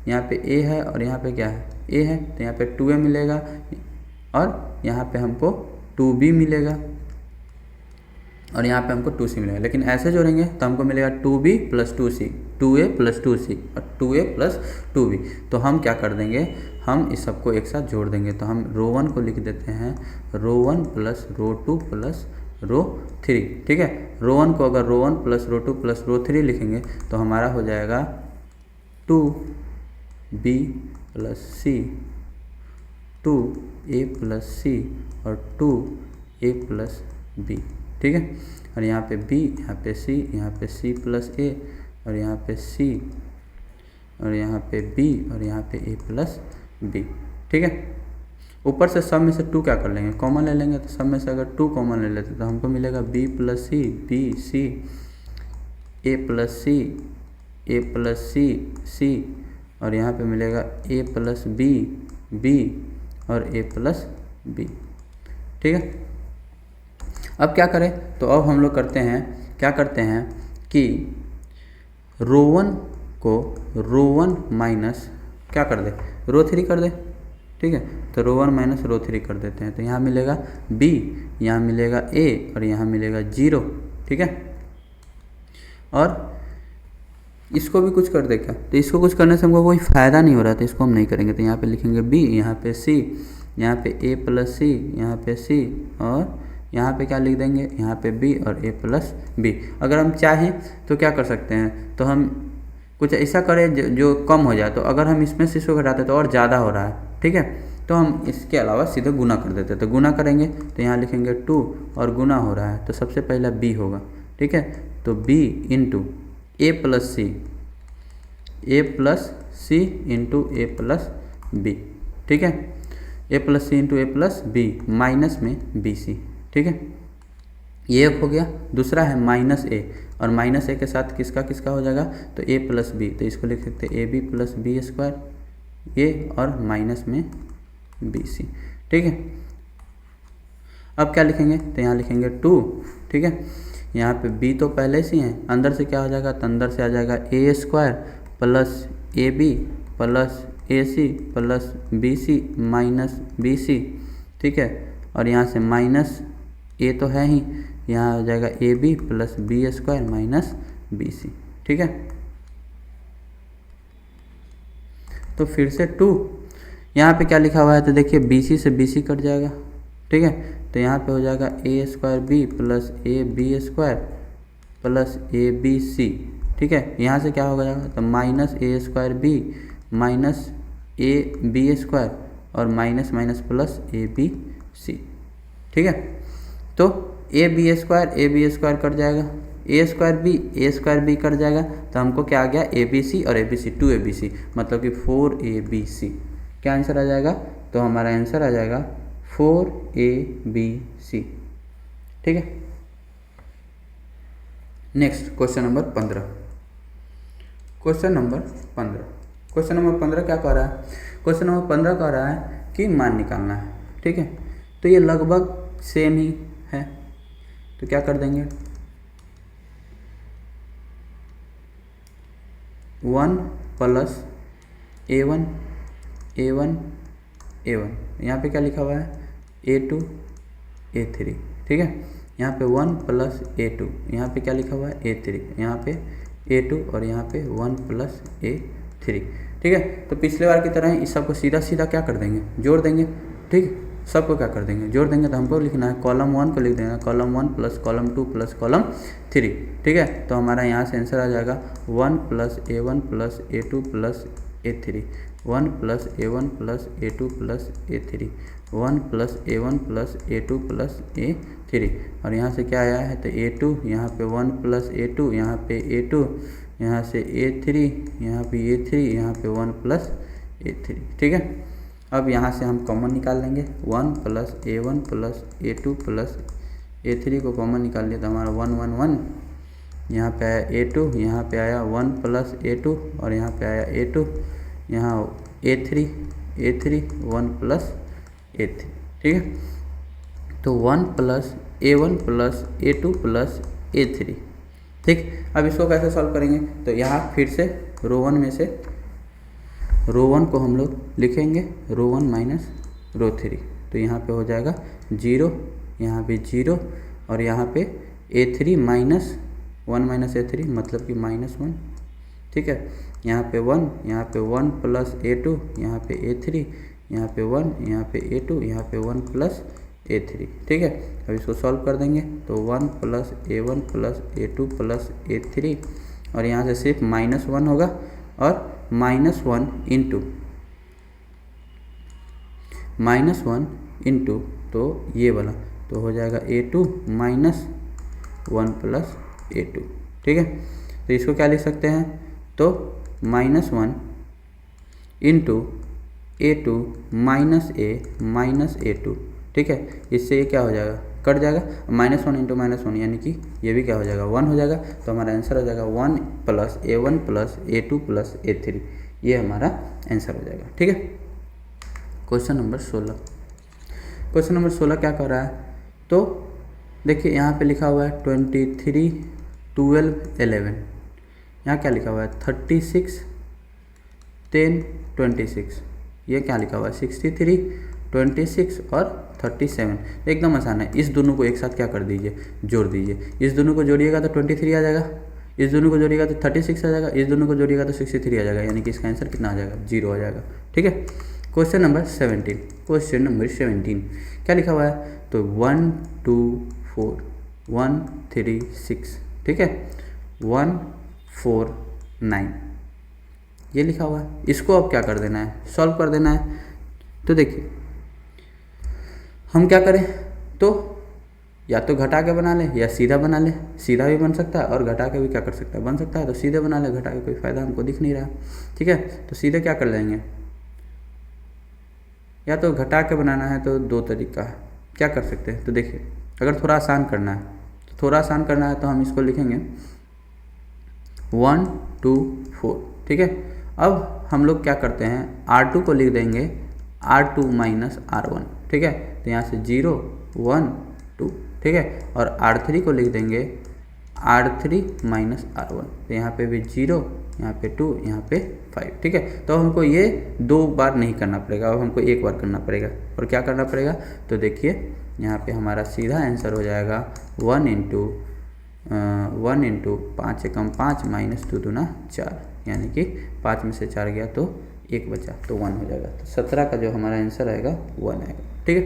यहाँ पे a है और यहाँ पे क्या है a है, तो यहाँ पे 2a मिलेगा और यहाँ पे हमको 2b मिलेगा और यहाँ पे हमको 2c मिलेगा। लेकिन ऐसे जोड़ेंगे तो हमको मिलेगा 2b plus 2c, 2a plus 2c और 2a प्लस 2b। तो हम क्या कर देंगे, हम इस सबको एक साथ जोड़ देंगे। तो हम रो 1 को लिख देते हैं रो 1 प्लस रो 2 प्लस रो 3, ठीक है। रो 1 को अगर रो 1 प्लस रो 2 प्लस रो 3 लिखेंगे तो हमारा हो जाएगा 2b प्लस सी, 2a प्लस सी और 2a प्लस b, ठीक है। और यहाँ पे b, यहाँ पे c, यहाँ पे c प्लस a और यहाँ पे c और यहाँ पे b और यहाँ पे a प्लस b, ठीक है। ऊपर से सब में से 2 क्या कर लेंगे कॉमन ले लेंगे, तो सब में से अगर 2 कॉमन ले लेते तो हमको मिलेगा b plus c, b c, a plus c, a plus c, c और यहाँ पे मिलेगा a प्लस b, b और a प्लस b, ठीक है। अब क्या करें, तो अब हम लोग क्या करते हैं कि रो 1 को रो 1 माइनस क्या कर दे रो 3 कर दे, ठीक है। तो रो 1 माइनस रो 3 कर देते हैं, तो यहाँ मिलेगा b, यहाँ मिलेगा a और यहाँ मिलेगा 0, ठीक है। और इसको भी कुछ कर दे क्या, तो इसको कुछ करने से हमको कोई फ़ायदा नहीं हो रहा, तो इसको हम नहीं करेंगे। तो यहाँ पे लिखेंगे b, यहाँ पे c, यहाँ पे a प्लस सी, यहाँ पे c और यहाँ पे क्या लिख देंगे, यहाँ पे b और a प्लस b। अगर हम चाहें तो क्या कर सकते हैं, तो हम कुछ ऐसा करें जो कम हो जाए। तो अगर हम इसमें से इसको घटाते तो और ज़्यादा हो रहा है, ठीक है। तो हम इसके अलावा सीधे गुना कर देते, तो गुना करेंगे तो यहाँ लिखेंगे 2 और गुना हो रहा है तो सबसे पहला b होगा, ठीक है। तो b into a plus c into a plus b, ठीक है। a plus c into a plus b minus में bc, ठीक है। ये एक हो गया। दूसरा है माइनस a, और माइनस a के साथ किसका किसका हो जाएगा, तो a प्लस बी, तो इसको लिख सकते हैं a b plus b square a और माइनस में बी सी, ठीक है। अब क्या लिखेंगे, तो यहाँ लिखेंगे 2, ठीक है। यहाँ पे b तो पहले से ही है, अंदर से क्या हो जाएगा, तो अंदर से आ जाएगा a square plus a b plus a c plus b c minus b c, ठीक है। और यहाँ से माइनस a तो है ही, यहाँ आ जाएगा a b plus b square minus b c, ठीक है। तो फिर से 2, यहाँ पे क्या लिखा हुआ है, तो देखिए बी सी से बी सी कट जाएगा, ठीक है। तो यहाँ पे हो जाएगा a square b plus a b square plus a b c, ठीक है। यहाँ से क्या हो जाएगा, तो minus a square b minus a b square और minus minus plus a b c, ठीक है। तो ए बी स्क्वायर कट जाएगा, ए स्क्वायर बी कट जाएगा, तो हमको क्या आ गया ए बी सी और ए बी सी 2 ABC, मतलब कि 4ABC। क्या आंसर आ जाएगा, तो हमारा आंसर आ जाएगा 4ABC, ठीक है। Next question number 15। Question number 15 क्या कह रहा है, क्वेश्चन नंबर 15 कह रहा है कि मान निकालना है, ठीक है। तो ये लगभग सेम ही है, तो क्या कर देंगे 1 प्लस a1 यहाँ पे क्या लिखा हुआ है a2 a3, ठीक है। यहाँ पे 1 प्लस a2, यहाँ पे क्या लिखा हुआ है a3, यहाँ पे a2 और यहाँ पे 1 प्लस a3, ठीक है। तो पिछले बार की तरह इस सबको सीधा सीधा क्या कर देंगे, जोड़ देंगे, ठीक। सबको क्या कर देंगे, जोड़ देंगे। तो हमको लिखना है कॉलम 1 को लिख देना column 1 plus column 2 plus column 3, ठीक है। तो हमारा यहाँ से आंसर आ जाएगा 1 plus A1 plus A2 plus A3, 1 plus A1 plus A2 plus A3, 1 plus A1 plus A2 plus A3। और यहाँ से क्या आया है, तो A2, यहाँ पे 1 प्लस A2, यहाँ पे A2, यहाँ से A3, यहाँ पे A3, यहाँ पे 1 प्लस A3, ठीक है। अब यहाँ से हम कॉमन निकाल लेंगे, 1 plus A1 plus A2 plus A3 को कॉमन निकाल लिया तो हमारा 1 1 1, यहाँ पे आया A2, यहाँ पे आया 1 प्लस A2 और यहाँ पे आया A2, यहाँ A3 1 प्लस A3, ठीक है। तो 1 plus A1 plus A2 plus A3, ठीक। अब इसको कैसे सॉल्व करेंगे, तो यहाँ फिर से रो 1 में से रो 1 को हम लोग लिखेंगे रो 1 माइनस रो 3। तो यहाँ पे हो जाएगा 0, यहाँ पे 0 और यहाँ पे A3 माइनस 1 माइनस A3 मतलब कि -1, ठीक है। यहाँ पे 1, यहाँ पे 1 प्लस A2, यहाँ पे A3, यहाँ पे 1, यहाँ पे A2, यहाँ पे 1 प्लस A3, ठीक है। अब इसको सॉल्व कर देंगे तो 1 plus A1 plus A2 plus A3 और यहाँ से सिर्फ -1 होगा और -1 इंटू तो ये वाला तो हो जाएगा A2 माइनस 1 प्लस A2, ठीक है। तो इसको क्या लिख सकते हैं, तो -1 into A2 minus A minus A2, ठीक है। इससे ये क्या हो जाएगा, कट जाएगा, -1 इंटू -1 यानी कि ये भी क्या हो जाएगा 1 हो जाएगा। तो हमारा आंसर हो जाएगा 1 plus A1 plus A2 plus A3, ये हमारा आंसर हो जाएगा, ठीक है। क्वेश्चन नंबर 16, क्वेश्चन नंबर 16 क्या कर रहा है, तो देखिए यहाँ पे लिखा हुआ है 23 12 11, यहाँ क्या लिखा हुआ है 36 10 26, ये क्या लिखा हुआ है 63 26 और 37। एकदम आसान है, इस दोनों को एक साथ क्या कर दीजिए, जोड़ दीजिए। इस दोनों को जोड़िएगा तो 23 आ जाएगा, इस दोनों को जोड़िएगा तो 36 आ जाएगा, इस दोनों को जोड़िएगा तो 63 आ जाएगा, यानी कि इसका आंसर कितना आ जाएगा 0 आ जाएगा, ठीक है। क्वेश्चन नंबर 17, क्वेश्चन नंबर 17 क्या लिखा हुआ है, तो 1 2 4 1 3 6, ठीक है, 1 4 9 ये लिखा हुआ है। इसको अब क्या कर देना है, सॉल्व कर देना है। तो देखिए हम क्या करें, तो या तो घटा के बना ले या सीधा बना ले, सीधा भी बन सकता है और घटा के भी क्या कर सकता है, बन सकता है। तो सीधे बना ले, घटा के कोई फ़ायदा हमको दिख नहीं रहा, ठीक है। तो सीधे क्या कर लेंगे, या तो घटा के बनाना है तो 2 तरीका है, क्या कर सकते हैं। तो देखिए अगर थोड़ा आसान करना है तो थोड़ा आसान करना है तो हम इसको लिखेंगे 1 2 4, ठीक है। अब हम लोग क्या करते हैं, R2 को लिख देंगे R2 माइनस R1, ठीक है। तो यहाँ से 0 1 2, ठीक है। और R3 को लिख देंगे R3 माइनस R1, तो यहाँ पे भी 0, यहाँ पे 2, यहाँ पे 5, ठीक है। तो हमको ये 2 बार नहीं करना पड़ेगा, अब हमको 1 बार करना पड़ेगा। और क्या करना पड़ेगा, तो देखिए यहाँ पे हमारा सीधा आंसर हो जाएगा 1 इंटू 5 एकम 5 माइनस 2 दूना 4, यानी कि 5 में से 4 गया तो 1 बचा तो 1 हो जाएगा। तो 17 का जो हमारा आंसर आएगा 1 आएगा, ठीक है।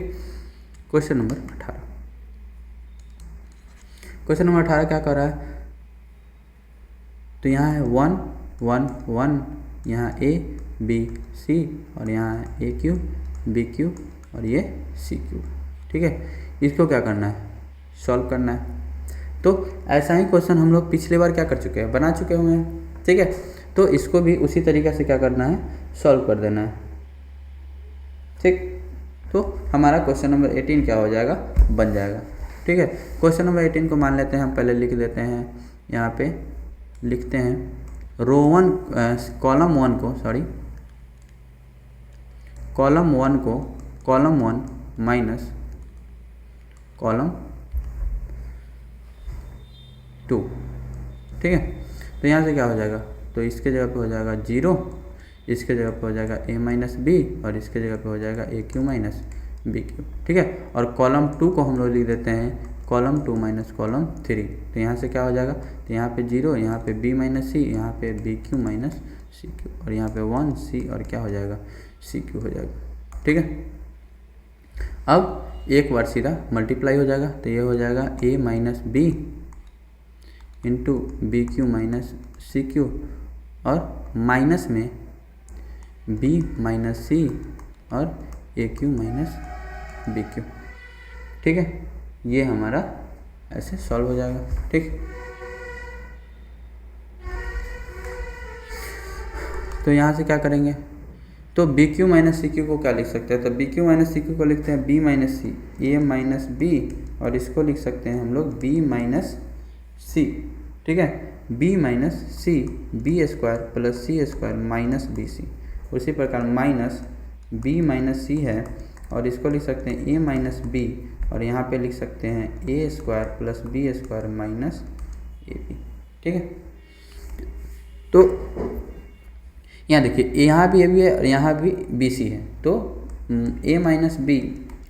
क्वेश्चन नंबर 18, क्वेश्चन नंबर 18 क्या कर रहा है, तो यहाँ है 1 1 1, यहाँ A B C और यहाँ है AQ BQ और ये CQ, ठीक है। इसको क्या करना है, सॉल्व करना है। तो ऐसा ही क्वेश्चन हम लोग पिछले बार क्या कर चुके हैं, बना चुके हुए हैं, ठीक है। तो इसको भी उसी तरीक़े से क्या करना है, सॉल्व कर देना है, ठीक। तो हमारा क्वेश्चन नंबर 18 क्या हो जाएगा, बन जाएगा, ठीक है। क्वेश्चन नंबर 18 को मान लेते हैं, हम पहले लिख देते हैं, यहाँ पे लिखते हैं रो 1 कॉलम 1 को कॉलम 1 माइनस कॉलम 2, ठीक है। तो यहाँ से क्या हो जाएगा, तो इसके जगह पे हो जाएगा 0, इसके जगह पे हो जाएगा A माइनस बी और इसके जगह पे हो जाएगा AQ माइनस BQ, ठीक है। और कॉलम 2 को हम लोग लिख देते हैं कॉलम 2 माइनस कॉलम 3। तो यहाँ से क्या हो जाएगा, तो यहाँ पे 0, यहाँ पे B माइनस C, यहाँ पे BQ माइनस CQ और यहाँ पे 1 C और क्या हो जाएगा CQ हो जाएगा, ठीक है। अब एक बार सीधा मल्टीप्लाई हो जाएगा, तो ये हो जाएगा a minus b into b q minus c q, और माइनस में b माइनस सी और a q minus b q. ठीक है, ये हमारा ऐसे सॉल्व हो जाएगा। ठीक, तो यहाँ से क्या करेंगे, तो b q minus c q को क्या लिख सकते हैं, तो b q minus c q को लिखते हैं b minus c, a minus b, और इसको लिख सकते हैं हम लोग बी माइनस सी। ठीक है, b minus c b square plus c square minus b c. उसी प्रकार माइनस बी माइनस सी है, और इसको लिख सकते हैं ए माइनस बी, और यहाँ पे लिख सकते हैं a square plus b square minus a b. ठीक है, तो यहाँ देखिए यहाँ भी ए बी है और यहाँ भी बी सी है, तो ए माइनस बी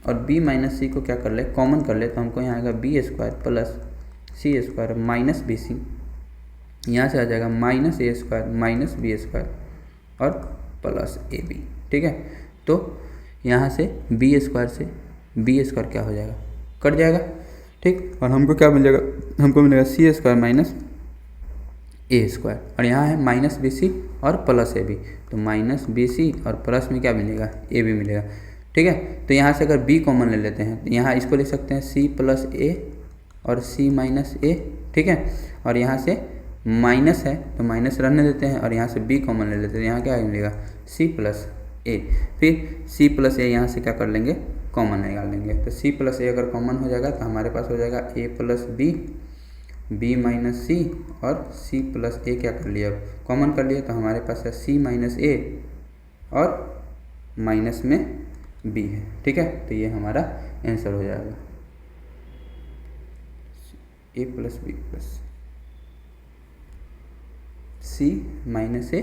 और बी माइनस सी को क्या कर ले, कॉमन कर ले, तो हमको यहाँ आएगा B square plus c square minus b सी। यहाँ से आ जाएगा minus a square minus b square और प्लस ए बी। ठीक है, तो यहाँ से बी स्क्वायर से बी स्क्वायर क्या हो जाएगा, कट जाएगा। ठीक, और हमको क्या मिल जाएगा, हमको मिलेगा सी स्क्वायर माइनस ए स्क्वायर, और यहाँ है माइनस बी सी और प्लस ए बी, तो माइनस बी सी और प्लस में क्या मिलेगा, ए बी मिलेगा। ठीक है, तो यहाँ से अगर बी कॉमन ले लेते हैं, तो यहाँ इसको लिख सकते हैं सी प्लस ए और सी माइनस ए। ठीक है, और यहाँ से माइनस है तो माइनस रहने देते हैं, और यहाँ से बी कॉमन ले लेते हैं, यहाँ क्या मिलेगा सी प्लस ए। फिर सी प्लस ए यहाँ से क्या कर लेंगे, कॉमन निकाल लेंगे, तो सी प्लस ए अगर कॉमन हो जाएगा तो हमारे पास हो जाएगा ए plus B, b minus c, और सी प्लस ए क्या कर लिया, कॉमन कर लिया, तो हमारे पास है सी माइनस ए और माइनस में बी है। ठीक है, तो ये हमारा आंसर हो जाएगा ए plus b plus C minus A,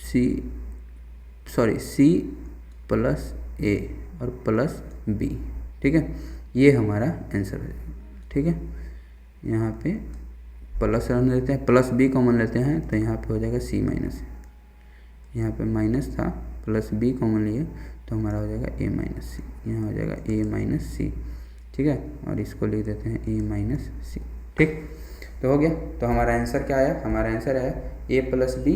c plus a और प्लस बी। ठीक है, ये हमारा आंसर है। ठीक है, यहाँ पे प्लस रहने देते हैं, प्लस बी कॉमन लेते हैं, तो यहाँ पे हो जाएगा सी माइनस, यहाँ पे माइनस था प्लस बी कॉमन लिए तो हमारा हो जाएगा ए माइनस सी, यहाँ हो जाएगा ए माइनस सी। ठीक है, और इसको लिख देते हैं ए माइनस सी। ठीक, तो हो गया। तो हमारा आंसर क्या आया, हमारा आंसर आया ए plus B,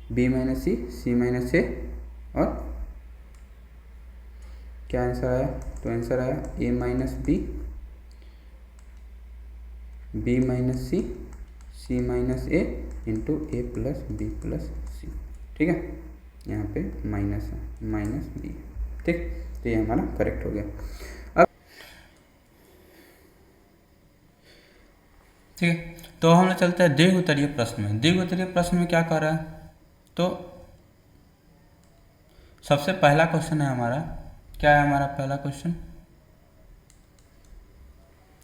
b minus c, c minus a, और क्या आंसर आया, तो आंसर आया ए minus b, b minus c, c minus A into a plus b plus सी। ठीक है, यहाँ पे माइनस है, माइनस बी। ठीक, तो ये हमारा करेक्ट हो गया। अब ठीक है, तो हम लोग चलते हैं दीर्घ उत्तरीय प्रश्न में। दीर्घ उत्तरीय प्रश्न में क्या कर रहा है, तो सबसे पहला क्वेश्चन है हमारा, क्या है हमारा पहला क्वेश्चन।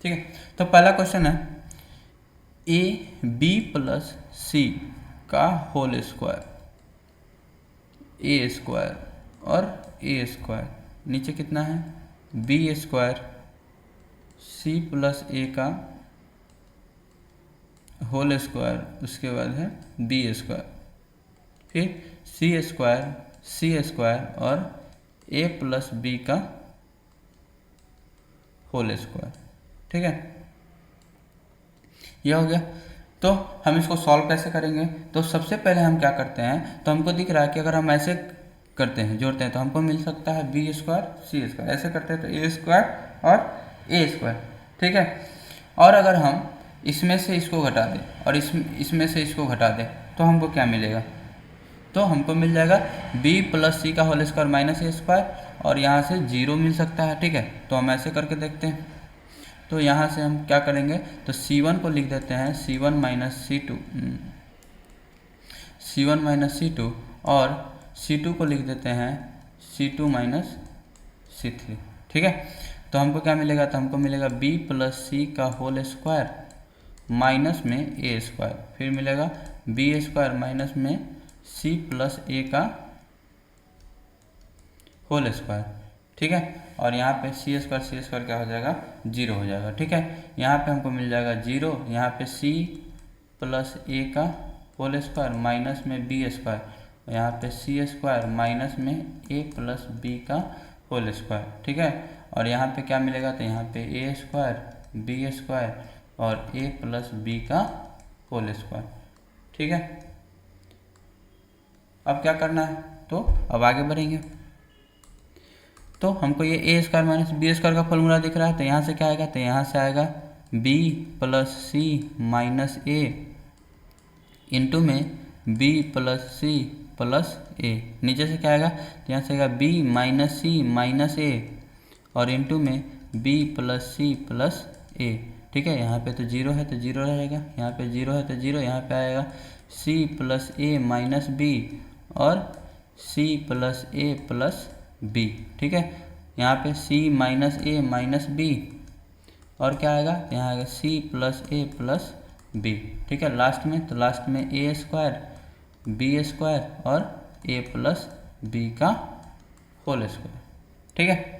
ठीक है, तो पहला क्वेश्चन है ए बी प्लस सी का होल स्क्वायर, ए स्क्वायर और ए स्क्वायर, नीचे कितना है बी स्क्वायर, सी प्लस ए का होल स्क्वायर, उसके बाद है बी स्क्वायर, फिर सी स्क्वायर और ए प्लस बी का होल स्क्वायर। ठीक है, यह हो गया। तो हम इसको सॉल्व कैसे करेंगे, तो सबसे पहले हम क्या करते हैं, तो हमको दिख रहा है कि अगर हम ऐसे करते हैं, जोड़ते हैं, तो हमको मिल सकता है बी स्क्वायर सी स्क्वायर, ऐसे करते हैं तो ए स्क्वायर और ए स्क्वायर। ठीक है, और अगर हम इसमें से इसको घटा दें और इसमें से इसको घटा दें तो हमको क्या मिलेगा, तो हमको मिल जाएगा b प्लस सी का whole square minus a square, और यहाँ से 0 मिल सकता है। ठीक है, तो हम ऐसे करके देखते हैं। तो यहाँ से हम क्या करेंगे, तो c1 को लिख देते हैं c1 माइनस c2 और c2 को लिख देते हैं c2 माइनस c3। ठीक है, तो हमको क्या मिलेगा, तो हमको मिलेगा b प्लस सी का होल स्क्वायर माइनस में ए स्क्वायर, फिर मिलेगा बी स्क्वायर माइनस में सी प्लस ए का होल स्क्वायर। ठीक है, और यहाँ पे सी स्क्वायर क्या हो जाएगा, 0 हो जाएगा। ठीक है, यहाँ पे हमको मिल जाएगा 0, यहाँ पे सी प्लस ए का होल स्क्वायर माइनस में बी स्क्वायर, यहाँ पे सी स्क्वायर माइनस में ए प्लस बी का होल स्क्वायर, ठीक है। और यहाँ पे क्या मिलेगा, तो यहाँ पे ए स्क्वायर बी स्क्वायर और ए प्लस बी का होल स्क्वायर, ठीक है। अब क्या करना है, तो अब आगे बढ़ेंगे। तो हमको ये ए स्क्वायर माइनस बी स्क्वायर का फॉर्मूला दिख रहा है, तो यहाँ से क्या आएगा, तो यहाँ से आएगा बी प्लस सी माइनस ए इंटू में बी प्लस सी प्लस ए। नीचे से क्या आएगा, तो यहाँ से आएगा B minus c minus a और इंटू में B plus c plus a, ठीक है। यहाँ पे तो जीरो है तो जीरो रहेगा, यहाँ पे जीरो है तो जीरो, यहाँ पे आएगा सी प्लस ए माइनस बी और सी प्लस ए प्लस बी, ठीक है। यहाँ पे सी माइनस ए माइनस बी और क्या आएगा, यहाँ आएगा सी प्लस ए प्लस बी, ठीक है। लास्ट में, तो लास्ट में ए स्क्वायर बी स्क्वायर और ए प्लस बी का होल स्क्वायर, ठीक है।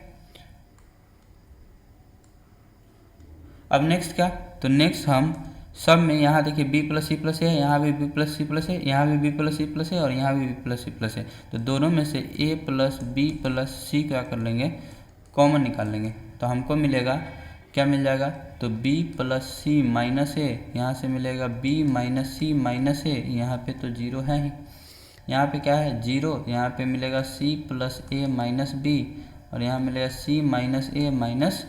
अब नेक्स्ट क्या, तो नेक्स्ट हम सब में यहाँ देखिए बी प्लस सी प्लस है, यहाँ भी बी प्लस सी प्लस है, यहाँ भी बी प्लस सी प्लस है और यहाँ भी बी प्लस सी प्लस है। तो दोनों में से ए प्लस बी प्लस सी क्या कर लेंगे, कॉमन निकाल लेंगे। तो हमको मिलेगा, क्या मिल जाएगा, तो बी प्लस सी माइनस ए, यहाँ से मिलेगा बी माइनस सी माइनस ए, यहाँ पे तो जीरो है ही, यहाँ पे क्या है जीरो, यहाँ पे मिलेगा सी प्लस ए माइनस बी और यहाँ मिलेगा सी माइनस ए माइनस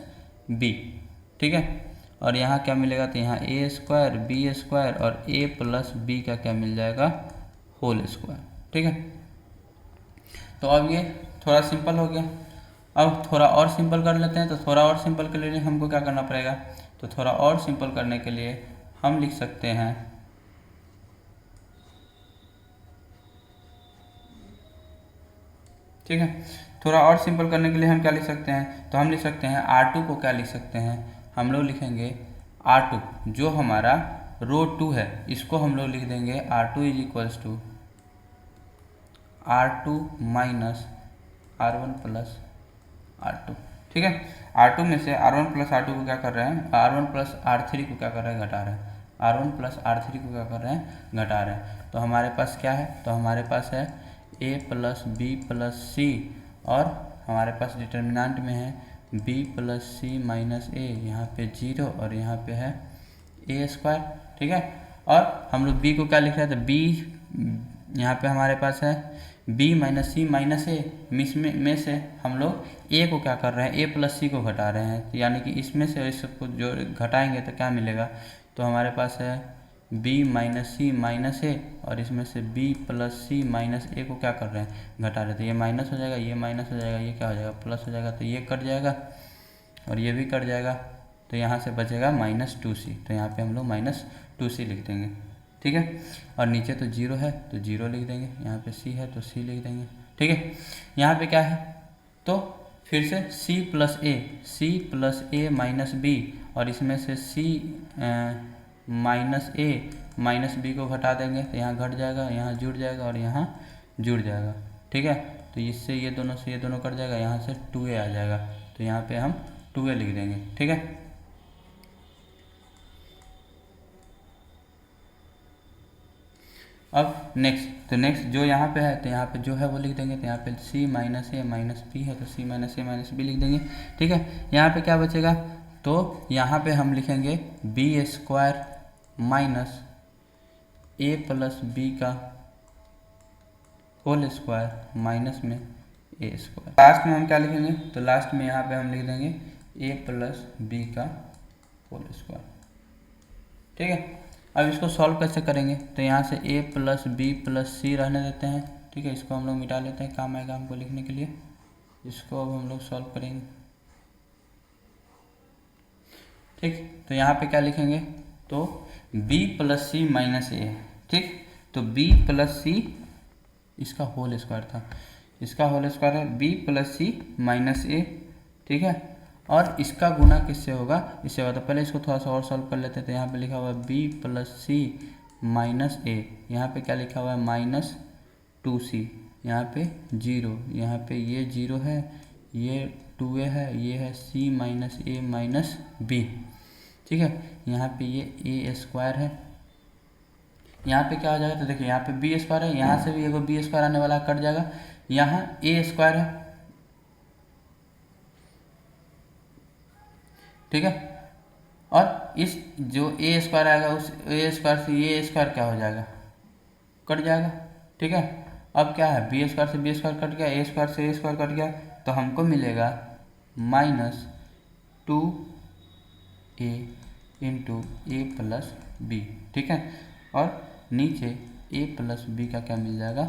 बी, ठीक है। और यहाँ क्या मिलेगा, तो यहाँ ए स्क्वायर बी स्क्वायर और ए प्लस बी का क्या मिल जाएगा, होल स्क्वायर, ठीक है। तो अब ये थोड़ा सिंपल हो गया। अब थोड़ा और सिंपल कर लेते हैं। तो थोड़ा और सिंपल के लिए हमको क्या करना पड़ेगा, तो थोड़ा और सिंपल करने के लिए हम लिख सकते हैं, ठीक है। थोड़ा और सिंपल करने के लिए हम क्या लिख सकते हैं, तो हम लिख सकते हैं R2 को क्या लिख सकते हैं, हम लोग लिखेंगे R2 जो हमारा रो 2 है, इसको हम लोग लिख देंगे R2 is equals to R2 minus R1 plus R2, ठीक है। R2 में से R1 प्लस R2 को क्या कर रहे हैं, R1 प्लस R3 को क्या कर रहे हैं, घटा रहे हैं। R1 प्लस R3 को क्या कर रहे हैं, घटा रहे हैं। तो हमारे पास क्या है, तो हमारे पास है a plus b plus c और हमारे पास डिटर्मिनेंट में है b प्लस सी माइनस ए, यहाँ पे जीरो और यहाँ पे है ए स्क्वायर, ठीक है। और हम लोग b को क्या लिख रहे थे, b यहाँ पे हमारे पास है b माइनस सी माइनस ए, में से हम लोग a को क्या कर रहे हैं, a प्लस सी को घटा रहे हैं। तो यानी कि इसमें से इसको जो घटाएंगे तो क्या मिलेगा, तो हमारे पास है b minus c minus a और इसमें से b प्लस सी माइनस ए को क्या कर रहे हैं, घटा रहे हैं। तो ये माइनस हो जाएगा, ये माइनस हो जाएगा, ये क्या हो जाएगा, प्लस हो जाएगा। तो ये कट जाएगा और ये भी कट जाएगा, तो यहाँ से बचेगा -2c। तो यहाँ पे हम लोग -2c लिख देंगे, ठीक है। और नीचे तो जीरो है तो जीरो लिख देंगे, यहाँ पे c है तो c लिख देंगे, ठीक है। यहाँ पे क्या है, तो फिर से c प्लस ए माइनस बी और इसमें से c minus a minus B को घटा देंगे, तो यहाँ घट जाएगा, यहाँ जुड़ जाएगा और यहाँ जुड़ जाएगा, ठीक है। तो इससे ये दोनों से ये दोनों कट जाएगा, यहाँ से 2a आ जाएगा, तो यहाँ पे हम 2a लिख देंगे, ठीक है। अब नेक्स्ट, तो नेक्स्ट जो यहाँ पे है, तो यहाँ पे जो है वो लिख देंगे। तो यहाँ पे c minus a minus B है, तो c minus a minus B लिख देंगे, ठीक है। यहाँ पे क्या बचेगा, तो यहाँ पे हम लिखेंगे बी स्क्वायर माइनस ए प्लस बी का होल स्क्वायर माइनस में ए स्क्वायर। लास्ट में हम क्या लिखेंगे, तो लास्ट में यहाँ पे हम लिख देंगे ए प्लस बी का होल स्क्वायर, ठीक है। अब इसको सॉल्व कैसे करेंगे, तो यहाँ से a प्लस बी प्लस सी रहने देते हैं, ठीक है। इसको हम लोग मिटा लेते हैं, काम आएगा हमको लिखने के लिए। इसको अब हम लोग सॉल्व करेंगे, ठीक। तो यहाँ पे क्या लिखेंगे, तो b plus C minus a, ठीक। तो b प्लस सी इसका होल स्क्वायर था, इसका होल स्क्वायर है b plus C minus a, ठीक है। और इसका गुना किससे होगा, इससे होगा। तो पहले इसको थोड़ा सा और सॉल्व कर लेते हैं। तो यहाँ पे लिखा हुआ है b प्लस सी माइनस ए, यहाँ पे क्या लिखा हुआ है -2c, यहाँ पे जीरो, यहाँ पे ये जीरो है, ये 2a है, ये है c minus a minus b, ठीक है। यहाँ पे ये ए स्क्वायर है, यहाँ पे क्या हो जाएगा, तो देखिए यहाँ पे बी स्क्वायर है, यहाँ से भी एगो बी स्क्वायर आने वाला कट जाएगा, यहाँ ए स्क्वायर है, ठीक है। और इस जो ए स्क्वायर आएगा उस ए स्क्वायर से ये स्क्वायर क्या हो जाएगा, कट जाएगा, ठीक है। अब क्या है, बी स्क्वायर से बी स्क्वायर कट गया, ए स्क्वायर से ए स्क्वायर कट गया, तो हमको मिलेगा -2a into a plus b, ठीक है। और नीचे a प्लस बी का क्या मिल जाएगा,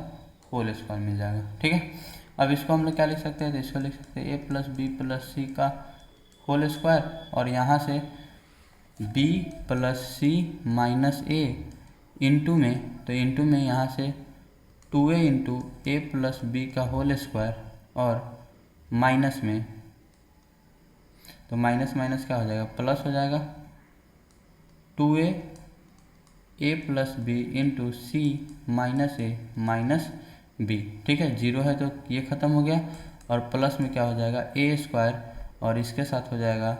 होल स्क्वायर मिल जाएगा, ठीक है। अब इसको हम लोग क्या लिख सकते हैं, तो इसको लिख सकते हैं a plus b plus c का होल स्क्वायर, और यहाँ से b प्लस सी माइनस ए इंटू में, तो इंटू में यहाँ से 2a into a plus B का होल स्क्वायर, और माइनस में, तो माइनस माइनस क्या हो जाएगा, प्लस हो जाएगा, 2a A plus b into C minus a minus b, ठीक है। जीरो है तो ये ख़त्म हो गया, और प्लस में क्या हो जाएगा, ए स्क्वायर, और इसके साथ हो जाएगा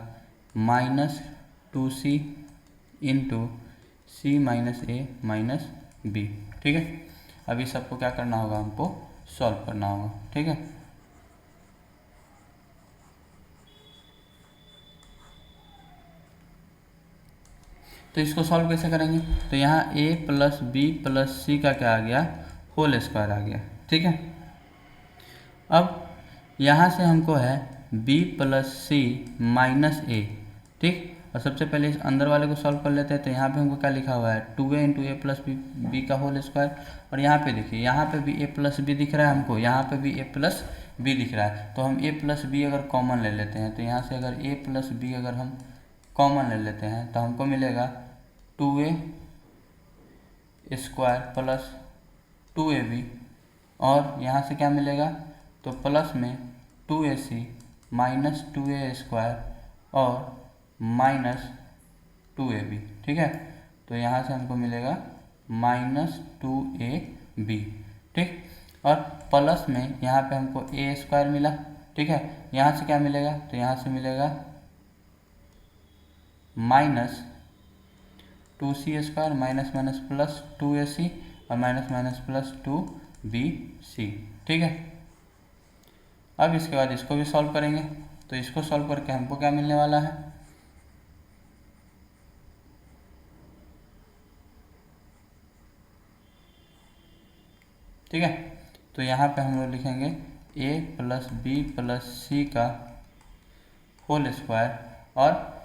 -2c into C minus a minus b, ठीक है। अभी सबको क्या करना होगा, हमको सॉल्व करना होगा, ठीक है। तो इसको सॉल्व कैसे करेंगे, तो यहाँ a plus b plus c का क्या आ गया, होल स्क्वायर आ गया, ठीक है। अब यहाँ से हमको है b plus C minus a, ठीक। और सबसे पहले इस अंदर वाले को सॉल्व कर लेते हैं, तो यहाँ पे हमको क्या लिखा हुआ है, 2a into a plus B का होल स्क्वायर, और यहाँ पे देखिए, यहाँ पे भी a प्लस बी दिख रहा है हमको, यहाँ पे भी a प्लस बी दिख रहा है, तो हम a प्लस बी अगर कॉमन ले लेते हैं, तो यहाँ से अगर a प्लस बी अगर हम कॉमन ले लेते हैं, तो हमको मिलेगा 2a स्क्वायर प्लस 2ab, और यहाँ से क्या मिलेगा, तो प्लस में 2ac माइनस 2a स्क्वायर और माइनस 2ab, ठीक है। तो यहाँ से हमको मिलेगा -2ab, ठीक। और प्लस में यहाँ पे हमको a स्क्वायर मिला, ठीक है। यहाँ से क्या मिलेगा, तो यहाँ से मिलेगा -2c square minus minus plus 2ac और माइनस माइनस प्लस 2bc, ठीक है। अब इसके बाद इसको भी सॉल्व करेंगे, तो इसको सॉल्व करके हमको क्या मिलने वाला है, ठीक है। तो यहाँ पे हम लोग लिखेंगे a plus b plus c का होल स्क्वायर, और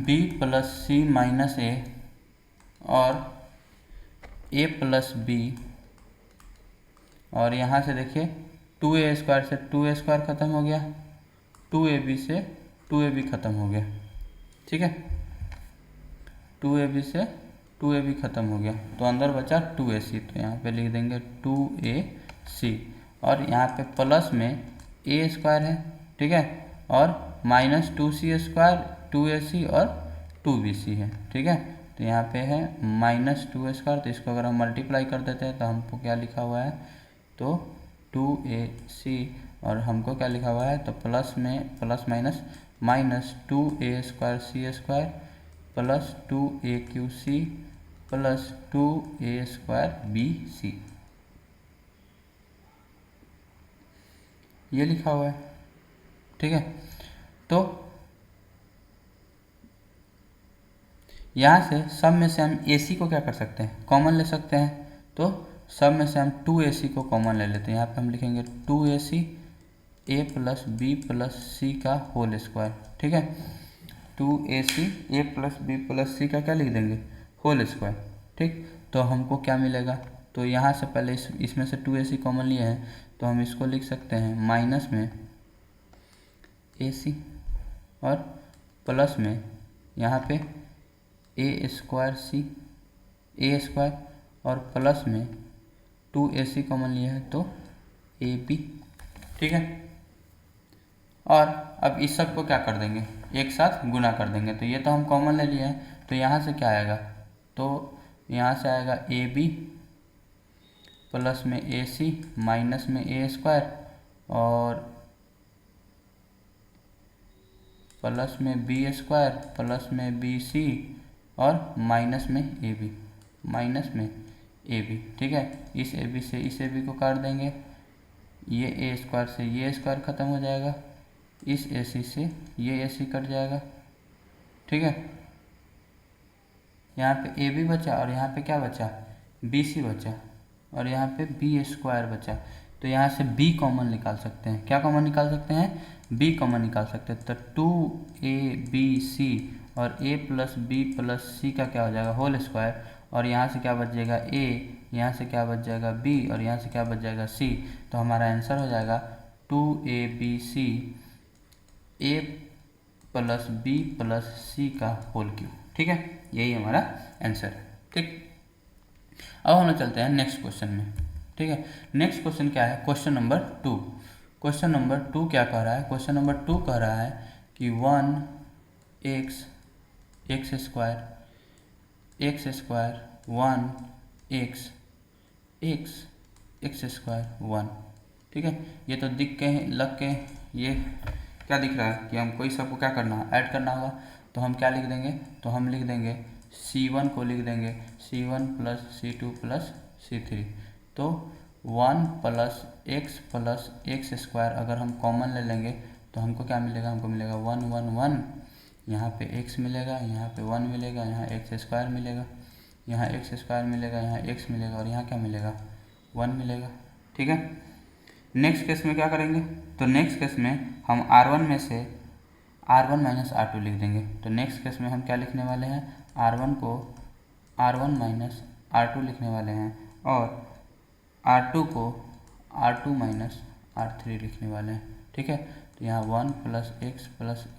b plus C minus a, और a प्लस बी, और यहाँ से देखिए 2a स्क्वायर से 2a स्क्वायर ख़त्म हो गया, 2ab से 2ab ख़त्म हो गया, ठीक है। 2ab से 2ab ख़त्म हो गया, तो अंदर बचा 2ac, तो यहाँ पे लिख देंगे 2ac, और यहाँ पे प्लस में a स्क्वायर है, ठीक है, और माइनस 2c स्क्वायर 2ac और 2bc है, ठीक है। तो यहाँ पे है -2 स्क्वायर, तो इसको अगर हम मल्टीप्लाई कर देते हैं तो हमको क्या लिखा हुआ है, तो 2ac, और हमको क्या लिखा हुआ है, तो प्लस में plus minus -2a square c square plus 2aq plus 2a square bc, ये लिखा हुआ है, ठीक है। तो यहाँ से सब में से हम ac को क्या कर सकते हैं, कॉमन ले सकते हैं, तो सब में से हम 2ac को कॉमन ले लेते हैं। यहाँ पे हम लिखेंगे 2ac a plus b plus c का होल स्क्वायर, ठीक है। 2ac a plus b plus c का क्या लिख देंगे, होल स्क्वायर, ठीक। तो हमको क्या मिलेगा, तो यहाँ से पहले इसमें से 2ac कॉमन लिए हैं, तो हम इसको लिख सकते हैं माइनस में ac, और प्लस में यहाँ पे a square c a square, और प्लस में 2ac कॉमन लिया है तो ab, ठीक है। और अब इस सब को क्या कर देंगे, एक साथ गुना कर देंगे, तो ये तो हम कॉमन ले लिए हैं, तो यहाँ से क्या आएगा, तो यहाँ से आएगा ab प्लस में ac माइनस में a स्क्वायर और प्लस में b स्क्वायर प्लस में bc और माइनस में ab, माइनस में ए बी, ठीक है। इस ए बी से इस ए बी को काट देंगे, ये ए स्क्वायर से ये स्क्वायर ख़त्म हो जाएगा, इस ए सी से ये ए सी कट जाएगा, ठीक है। यहाँ पे ए बी बचा और यहाँ पे क्या बचा, बी सी बचा, और यहाँ पे बी स्क्वायर बचा। तो यहाँ से b कॉमन निकाल सकते हैं। क्या कॉमन निकाल सकते हैं, b कॉमन निकाल सकते हैं। तो 2abc और a plus b plus c का क्या हो जाएगा, होल स्क्वायर, और यहाँ से क्या बच जाएगा a, यहाँ से क्या बच जाएगा b, और यहाँ से क्या बच जाएगा c। तो हमारा आंसर हो जाएगा 2abc a plus b plus c का होल क्यूब, ठीक है। यही हमारा आंसर है, ठीक। अब हम लोग चलते हैं नेक्स्ट क्वेश्चन में, ठीक है। नेक्स्ट क्वेश्चन क्या है, क्वेश्चन नंबर 2। क्वेश्चन नंबर 2 क्या कह रहा है, क्वेश्चन नंबर 2 कह रहा है कि 1x x square 1x x square 1, ठीक है। ये तो दिख के लग के ये क्या दिख रहा है कि हमको इस सबको क्या करना है, ऐड करना होगा। तो हम क्या लिख देंगे, तो हम लिख देंगे C1 को लिख देंगे C1 plus C2 plus C3। तो 1 प्लस एक्स स्क्वायर अगर हम कॉमन ले लेंगे तो हमको क्या मिलेगा, हमको मिलेगा 1 1 1, यहाँ पे x मिलेगा, यहाँ पे 1 मिलेगा, यहाँ एक्स स्क्वायर मिलेगा, यहाँ एक्स स्क्वायर मिलेगा, यहाँ x मिलेगा, और यहाँ क्या मिलेगा 1 मिलेगा, ठीक है। नेक्स्ट केस में क्या करेंगे, तो नेक्स्ट केस में हम R1 में से R1 माइनस R2 लिख देंगे। तो नेक्स्ट केस में हम क्या लिखने वाले हैं, R1 को R1 माइनस R2 लिखने वाले हैं, और R2 को R2 माइनस R3 लिखने वाले हैं, ठीक है। तो यहाँ 1 प्लस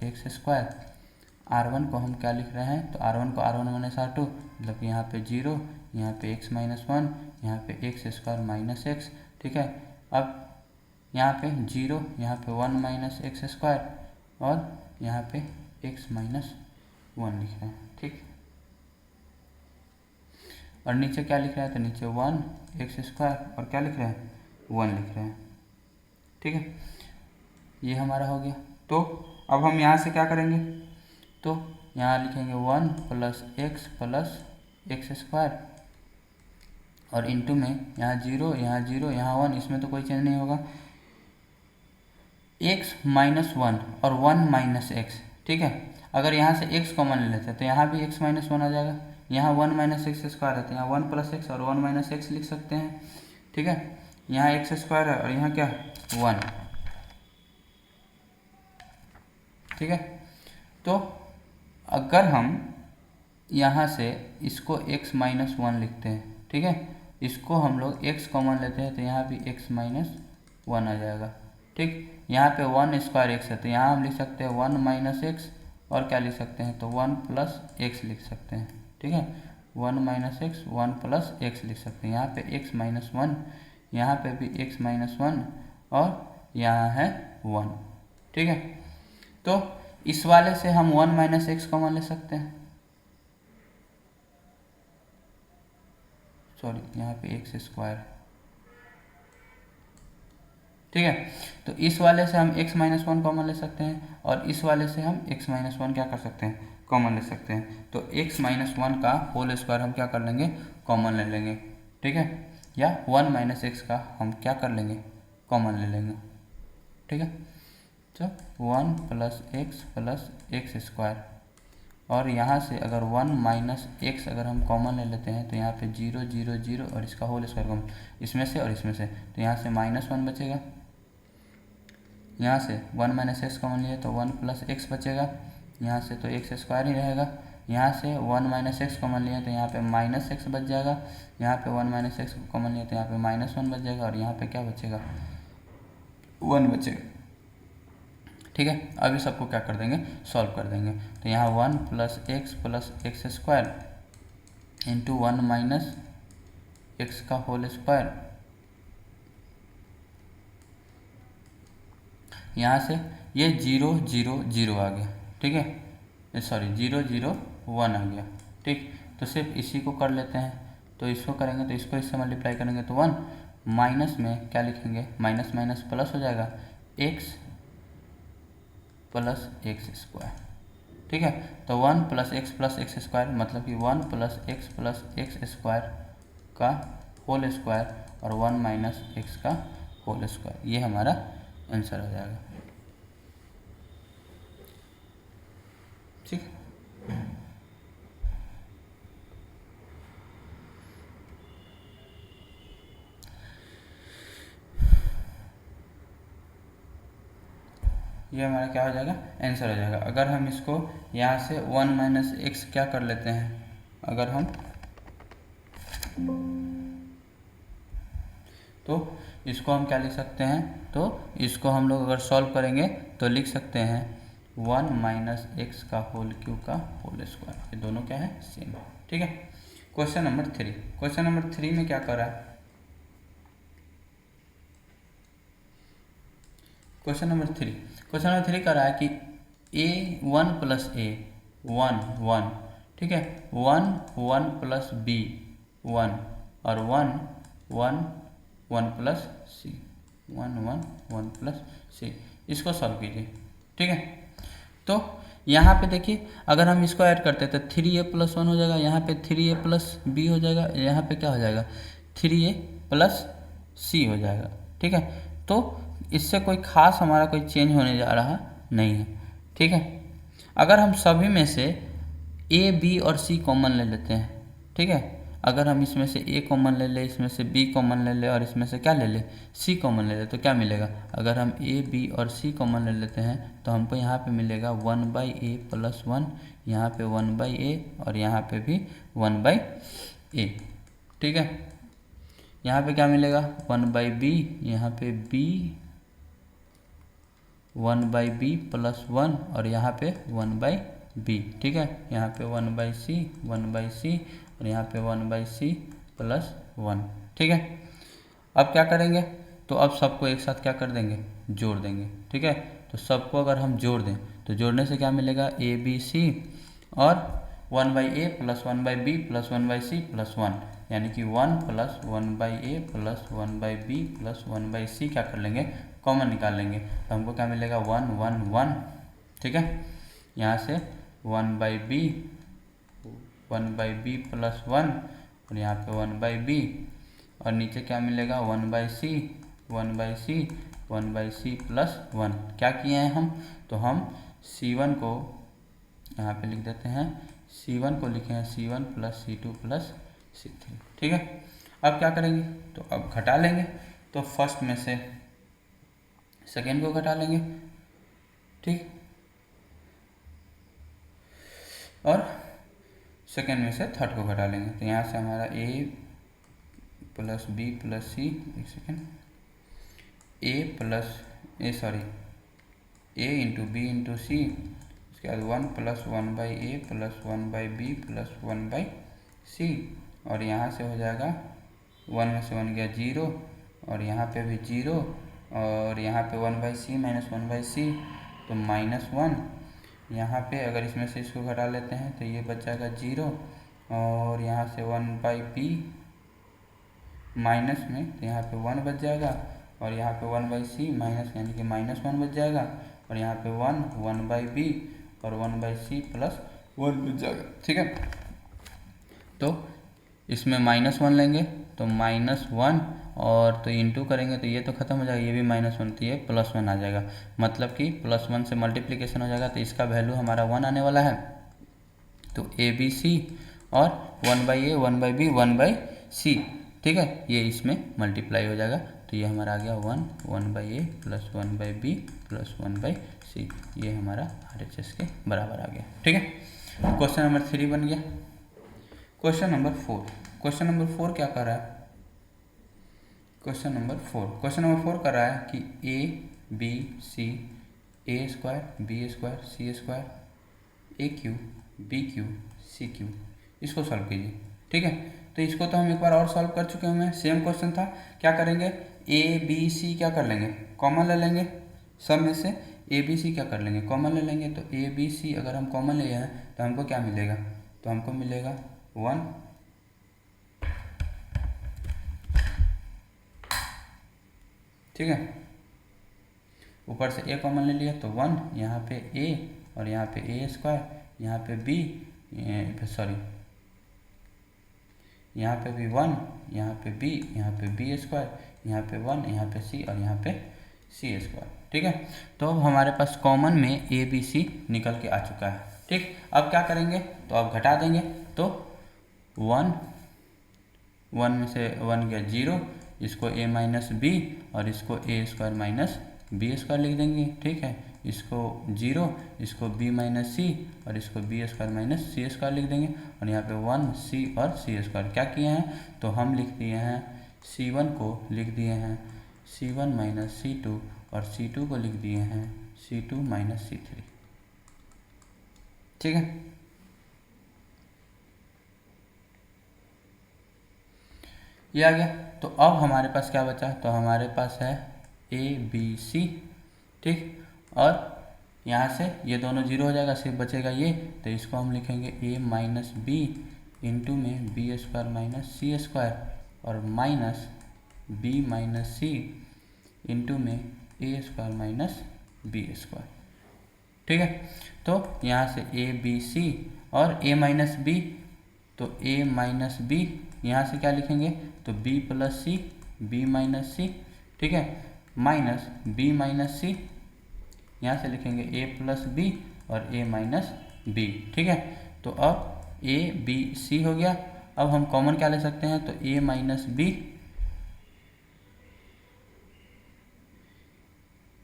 एक्स स्क्वायर, R1 को हम क्या लिख रहे हैं, तो R1 को R1 माइनस R2, मतलब यहाँ पे 0, यहाँ पे x माइनस 1, यहाँ पे एक्स स्क्वायर माइनस एक्स, ठीक है। अब यहाँ पे 0, यहाँ पे 1 माइनस एक्स स्क्वायर, और यहाँ पे x माइनस 1 लिख रहे हैं, ठीक। और नीचे क्या लिख रहा है, तो नीचे 1 एक्स स्क्वायर और क्या लिख रहे हैं 1 लिख रहे हैं, ठीक है। ये हमारा हो गया। तो अब हम यहाँ से क्या करेंगे, तो यहाँ लिखेंगे 1 प्लस एक्स स्क्वायर, और इंटू में यहाँ 0 यहाँ 1, इसमें तो कोई चेंज नहीं होगा, x माइनस 1 और 1 माइनस एक्स, ठीक है। अगर यहाँ से x कॉमन ले लेते हैं तो यहाँ भी x माइनस 1 आ जाएगा, यहाँ 1 माइनस एक्स स्क्वायर है तो यहाँ 1 प्लस एक्स और 1 माइनस एक्स लिख सकते हैं, ठीक है। यहाँ एक्स स्क्वायर है और यहाँ क्या 1, ठीक है। तो अगर हम यहाँ से इसको x माइनस 1 लिखते हैं, ठीक है, इसको हम लोग x कॉमन लेते हैं तो यहाँ भी x माइनस 1 आ जाएगा, ठीक। यहाँ पे 1 स्क्वायर एक्स है तो यहाँ हम लिख सकते हैं 1 माइनस एक्स, और क्या लिख सकते हैं, तो 1 प्लस एक्स लिख सकते हैं, ठीक है। 1 माइनस एक्स 1 प्लस एक्स लिख सकते हैं। यहाँ पे x माइनस 1, यहाँ पे भी x माइनस 1, और यहाँ है 1, ठीक है। तो इस वाले से हम 1 माइनस एक्स कॉमन ले सकते हैं, सॉरी यहाँ पे एक्स स्क्वायर, ठीक है। तो इस वाले से हम x माइनस 1 कॉमन ले सकते हैं, और इस वाले से हम x माइनस 1 क्या कर सकते हैं, कॉमन ले सकते हैं। तो x माइनस 1 का होल स्क्वायर हम क्या कर लेंगे, कॉमन ले लेंगे, ठीक है। या 1 माइनस एक्स का हम क्या कर लेंगे, कॉमन ले लेंगे, ठीक है। तो 1 प्लस एक्स स्क्वायर, और यहाँ से अगर 1 माइनस एक्स अगर हम कॉमन ले लेते हैं तो यहाँ पे 0 0 0 और इसका होल स्क्वायर कॉमन, इसमें से और इसमें से, तो यहाँ से -1 बचेगा, यहाँ से 1 माइनस एक्स कॉमन लिए तो 1 प्लस एक्स बचेगा, यहाँ से तो एक्स स्क्वायर ही रहेगा, यहाँ से 1 माइनस एक्स कॉमन लिए तो यहाँ पे माइनस एक्स बच जाएगा, यहाँ पे 1 माइनस एक्स कॉमन लिए तो यहाँ पे -1 बच जाएगा, और यहाँ पे क्या बचेगा 1 बचेगा, ठीक है। अभी सबको क्या कर देंगे, सॉल्व कर देंगे। तो यहाँ 1 plus x square into 1 minus x का होल स्क्वायर, यहाँ से ये 0 0 0 आ गया, ठीक है, सॉरी 0 0 1 आ गया, ठीक। तो सिर्फ इसी को कर लेते हैं, तो इसको करेंगे तो इसको इससे मल्टीप्लाई करेंगे तो 1, माइनस में क्या लिखेंगे, माइनस माइनस प्लस हो जाएगा, x प्लस एक्स स्क्वायर, ठीक है। तो 1 + x स्क्वायर मतलब कि 1 + x स्क्वायर का होल स्क्वायर और 1 - x का होल स्क्वायर, ये हमारा आंसर हो जाएगा। ठीक, ये हमारा क्या हो जाएगा, आंसर हो जाएगा। अगर हम इसको यहाँ से 1 - x क्या कर लेते हैं, अगर हम तो इसको हम क्या लिख सकते हैं, तो इसको हम लोग अगर सॉल्व करेंगे तो लिख सकते हैं 1 - x का होल क्यूब का होल स्क्वायर, ये दोनों क्या है, सेम है। ठीक है। क्वेश्चन नंबर 3, क्वेश्चन नंबर 3 में क्या कर रहा है, क्वेश्चन नंबर 3 कर रहा है कि a1 + a 1 1, ठीक है, 1 1 + b 1 और 1 1 1 + c 1 1 1 + c, इसको सॉल्व कीजिए। ठीक है। तो यहाँ पे देखिए अगर हम इसको ऐड करते हैं तो 3a + 1 हो जाएगा, यहाँ पे 3a + b हो जाएगा, यहाँ पे क्या हो जाएगा 3a + c हो जाएगा। ठीक है। तो इससे कोई खास हमारा कोई चेंज होने जा रहा नहीं है। ठीक है। अगर हम सभी में से a b और c कॉमन ले लेते हैं, ठीक है, अगर हम इसमें से a कॉमन ले ले, इसमें से b कॉमन ले ले और इसमें से क्या ले ले, c कॉमन ले ले, तो क्या मिलेगा, अगर हम a b और c कॉमन ले लेते हैं तो हमको यहाँ पे मिलेगा 1/a + 1, यहाँ पे 1/a और यहाँ पे भी 1/a। ठीक है। यहाँ पे क्या मिलेगा 1/b, यहाँ पे b 1/b + 1 और यहाँ पे 1/b। ठीक है। यहाँ पे 1/c और यहाँ पे 1/c + 1। ठीक है। अब क्या करेंगे, तो अब सबको एक साथ क्या कर देंगे, जोड़ देंगे। ठीक है। तो सबको अगर हम जोड़ दें तो जोड़ने से क्या मिलेगा abc और 1/a + 1/b + 1/c + 1, यानी कि 1 + 1/a + 1/b + 1/c क्या कर लेंगे, कॉमन निकाल लेंगे। तो हमको क्या मिलेगा 1 1 1। ठीक है। यहाँ से 1/b + 1 और यहाँ पे 1/b और नीचे क्या मिलेगा 1/c + 1। क्या किए हैं हम, तो हम c1 को यहाँ पे लिख देते हैं, c1 को लिखे हैं c1 + c2 + c3। ठीक है। अब क्या करेंगे, तो अब घटा लेंगे, तो फर्स्ट में से सेकेंड को घटा लेंगे। ठीक, और सेकेंड में से थर्ड को घटा लेंगे। तो यहाँ से हमारा a + b + c, एक सेकेंड, a × b × c, उसके बाद 1 + 1/a + 1/b + 1/c और यहाँ से हो जाएगा 1 में से 1 गया 0 और यहाँ पे भी 0 और यहाँ पे 1/c - 1/c तो -1। यहाँ पे अगर इसमें से इसको घटा लेते हैं तो ये बच जाएगा 0 और यहाँ से 1/b माइनस में, तो यहाँ पे 1 बच जाएगा और यहाँ पे 1/c माइनस यानी कि -1 बच जाएगा और यहाँ पे 1 1/b और 1/c + 1 बच जाएगा। ठीक है। तो इसमें -1 लेंगे तो -1 और तो इंटू करेंगे तो ये तो खत्म हो जाएगा, ये भी -1 तो ये +1 आ जाएगा, मतलब कि +1 से मल्टीप्लिकेशन हो जाएगा तो इसका वैल्यू हमारा 1 आने वाला है। तो abc और 1/a 1/b 1/c, ठीक है, ये इसमें मल्टीप्लाई हो जाएगा तो ये हमारा आ गया 1 1/a + 1/b + 1/c, ये हमारा RHS के बराबर आ गया। ठीक है। क्वेश्चन नंबर 3 बन गया। क्वेश्चन नंबर 4 क्या कर रहा है, क्वेश्चन नंबर 4 कर रहा है कि a b c a² b² c², a³ b³ c³, इसको सॉल्व कीजिए। ठीक है। तो इसको तो हम एक बार और सॉल्व कर चुके हैं, सेम क्वेश्चन था। क्या करेंगे, a b c क्या कर लेंगे, कॉमन ले लेंगे, सब में से a b c क्या कर लेंगे, कॉमन ले लेंगे। तो a b c अगर हम कॉमन ले हैं तो हमको क्या मिलेगा, तो हमको मिलेगा 1 ठीक है, ऊपर से a कॉमन ले लिया तो 1, यहाँ पे a और यहाँ पे a² यहाँ पे b, सॉरी यहाँ पे भी 1, यहाँ पे b, यहाँ पे b स्क्वायर, यहाँ पे 1, यहाँ पे c और यहाँ पे c स्क्वायर। ठीक है, तो अब हमारे पास कॉमन में a b c निकल के आ चुका है। ठीक, अब क्या करेंगे, तो अब घटा देंगे, तो 1 में से 1 गया 0, इसको a माइनस बी और इसको a square minus b square लिख देंगे। ठीक है, इसको 0, इसको b माइनस सी और इसको b square minus c square लिख देंगे, और यहाँ पे 1 c और c स्क्वायर क्या किए हैं, तो हम लिख दिए हैं c1 को लिख दिए हैं c1 माइनस c2 और c2 को लिख दिए हैं c2 माइनस c3। ठीक है, ये आ गया। तो अब हमारे पास क्या बचा, तो हमारे पास है a b c। ठीक, और यहाँ से ये दोनों जीरो हो जाएगा, सिर्फ बचेगा ये, तो इसको हम लिखेंगे a माइनस बी इंटू में b square minus c square और minus b minus c into में a square minus b square. ठीक है, तो यहाँ से a b c और a माइनस बी, तो a माइनस बी यहाँ से क्या लिखेंगे, तो b plus c, b minus c. ठीक है, माइनस b माइनस सी, यहाँ से लिखेंगे a प्लस बी और a माइनस बी। ठीक है, तो अब a b c हो गया। अब हम कॉमन क्या ले सकते हैं, तो a minus b,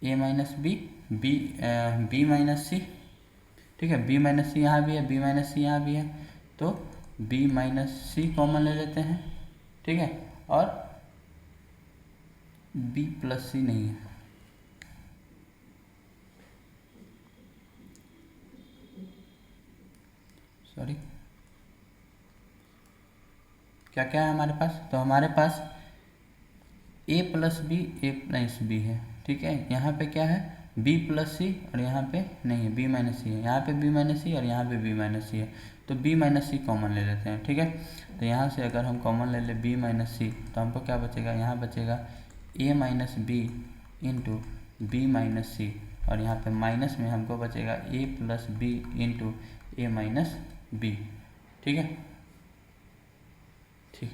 a minus b, b minus c. ठीक है, b माइनस सी यहाँ भी है, b माइनस सी यहाँ भी है, तो b माइनस सी कॉमन ले लेते हैं। ठीक है, और b प्लस सी नहीं है, सॉरी, क्या क्या है हमारे पास, तो हमारे पास a plus b, a plus b है। ठीक है, यहाँ पे क्या है b प्लस सी और यहाँ पे नहीं है b माइनस सी है, यहाँ पे b माइनस सी और यहाँ पे b माइनस सी है, तो b माइनस सी कॉमन ले लेते हैं। ठीक है, तो यहाँ से अगर हम कॉमन ले लें b माइनस सी, तो हमको क्या बचेगा, यहाँ बचेगा a minus b into b minus c, और यहाँ पे माइनस में हमको बचेगा a plus b into a minus b. ठीक है, ठीक,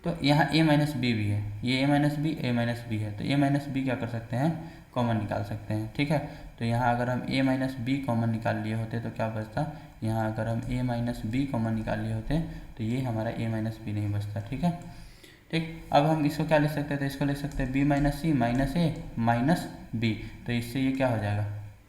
तो यहाँ a माइनस बी भी है, ये a माइनस बी है, तो a माइनस बी क्या कर सकते हैं, कॉमन निकाल सकते हैं। ठीक है, तो यहाँ अगर हम a माइनस बी कॉमन निकाल लिए होते तो क्या बचता, यहाँ अगर हम a माइनस बी कॉमन निकाल लिए होते तो ये हमारा a माइनस बी नहीं बचता। ठीक है, ठीक, अब हम इसको क्या लिख सकते हैं, तो इसको लिख सकते हैं b minus c minus a minus b, तो इससे ये क्या हो जाएगा,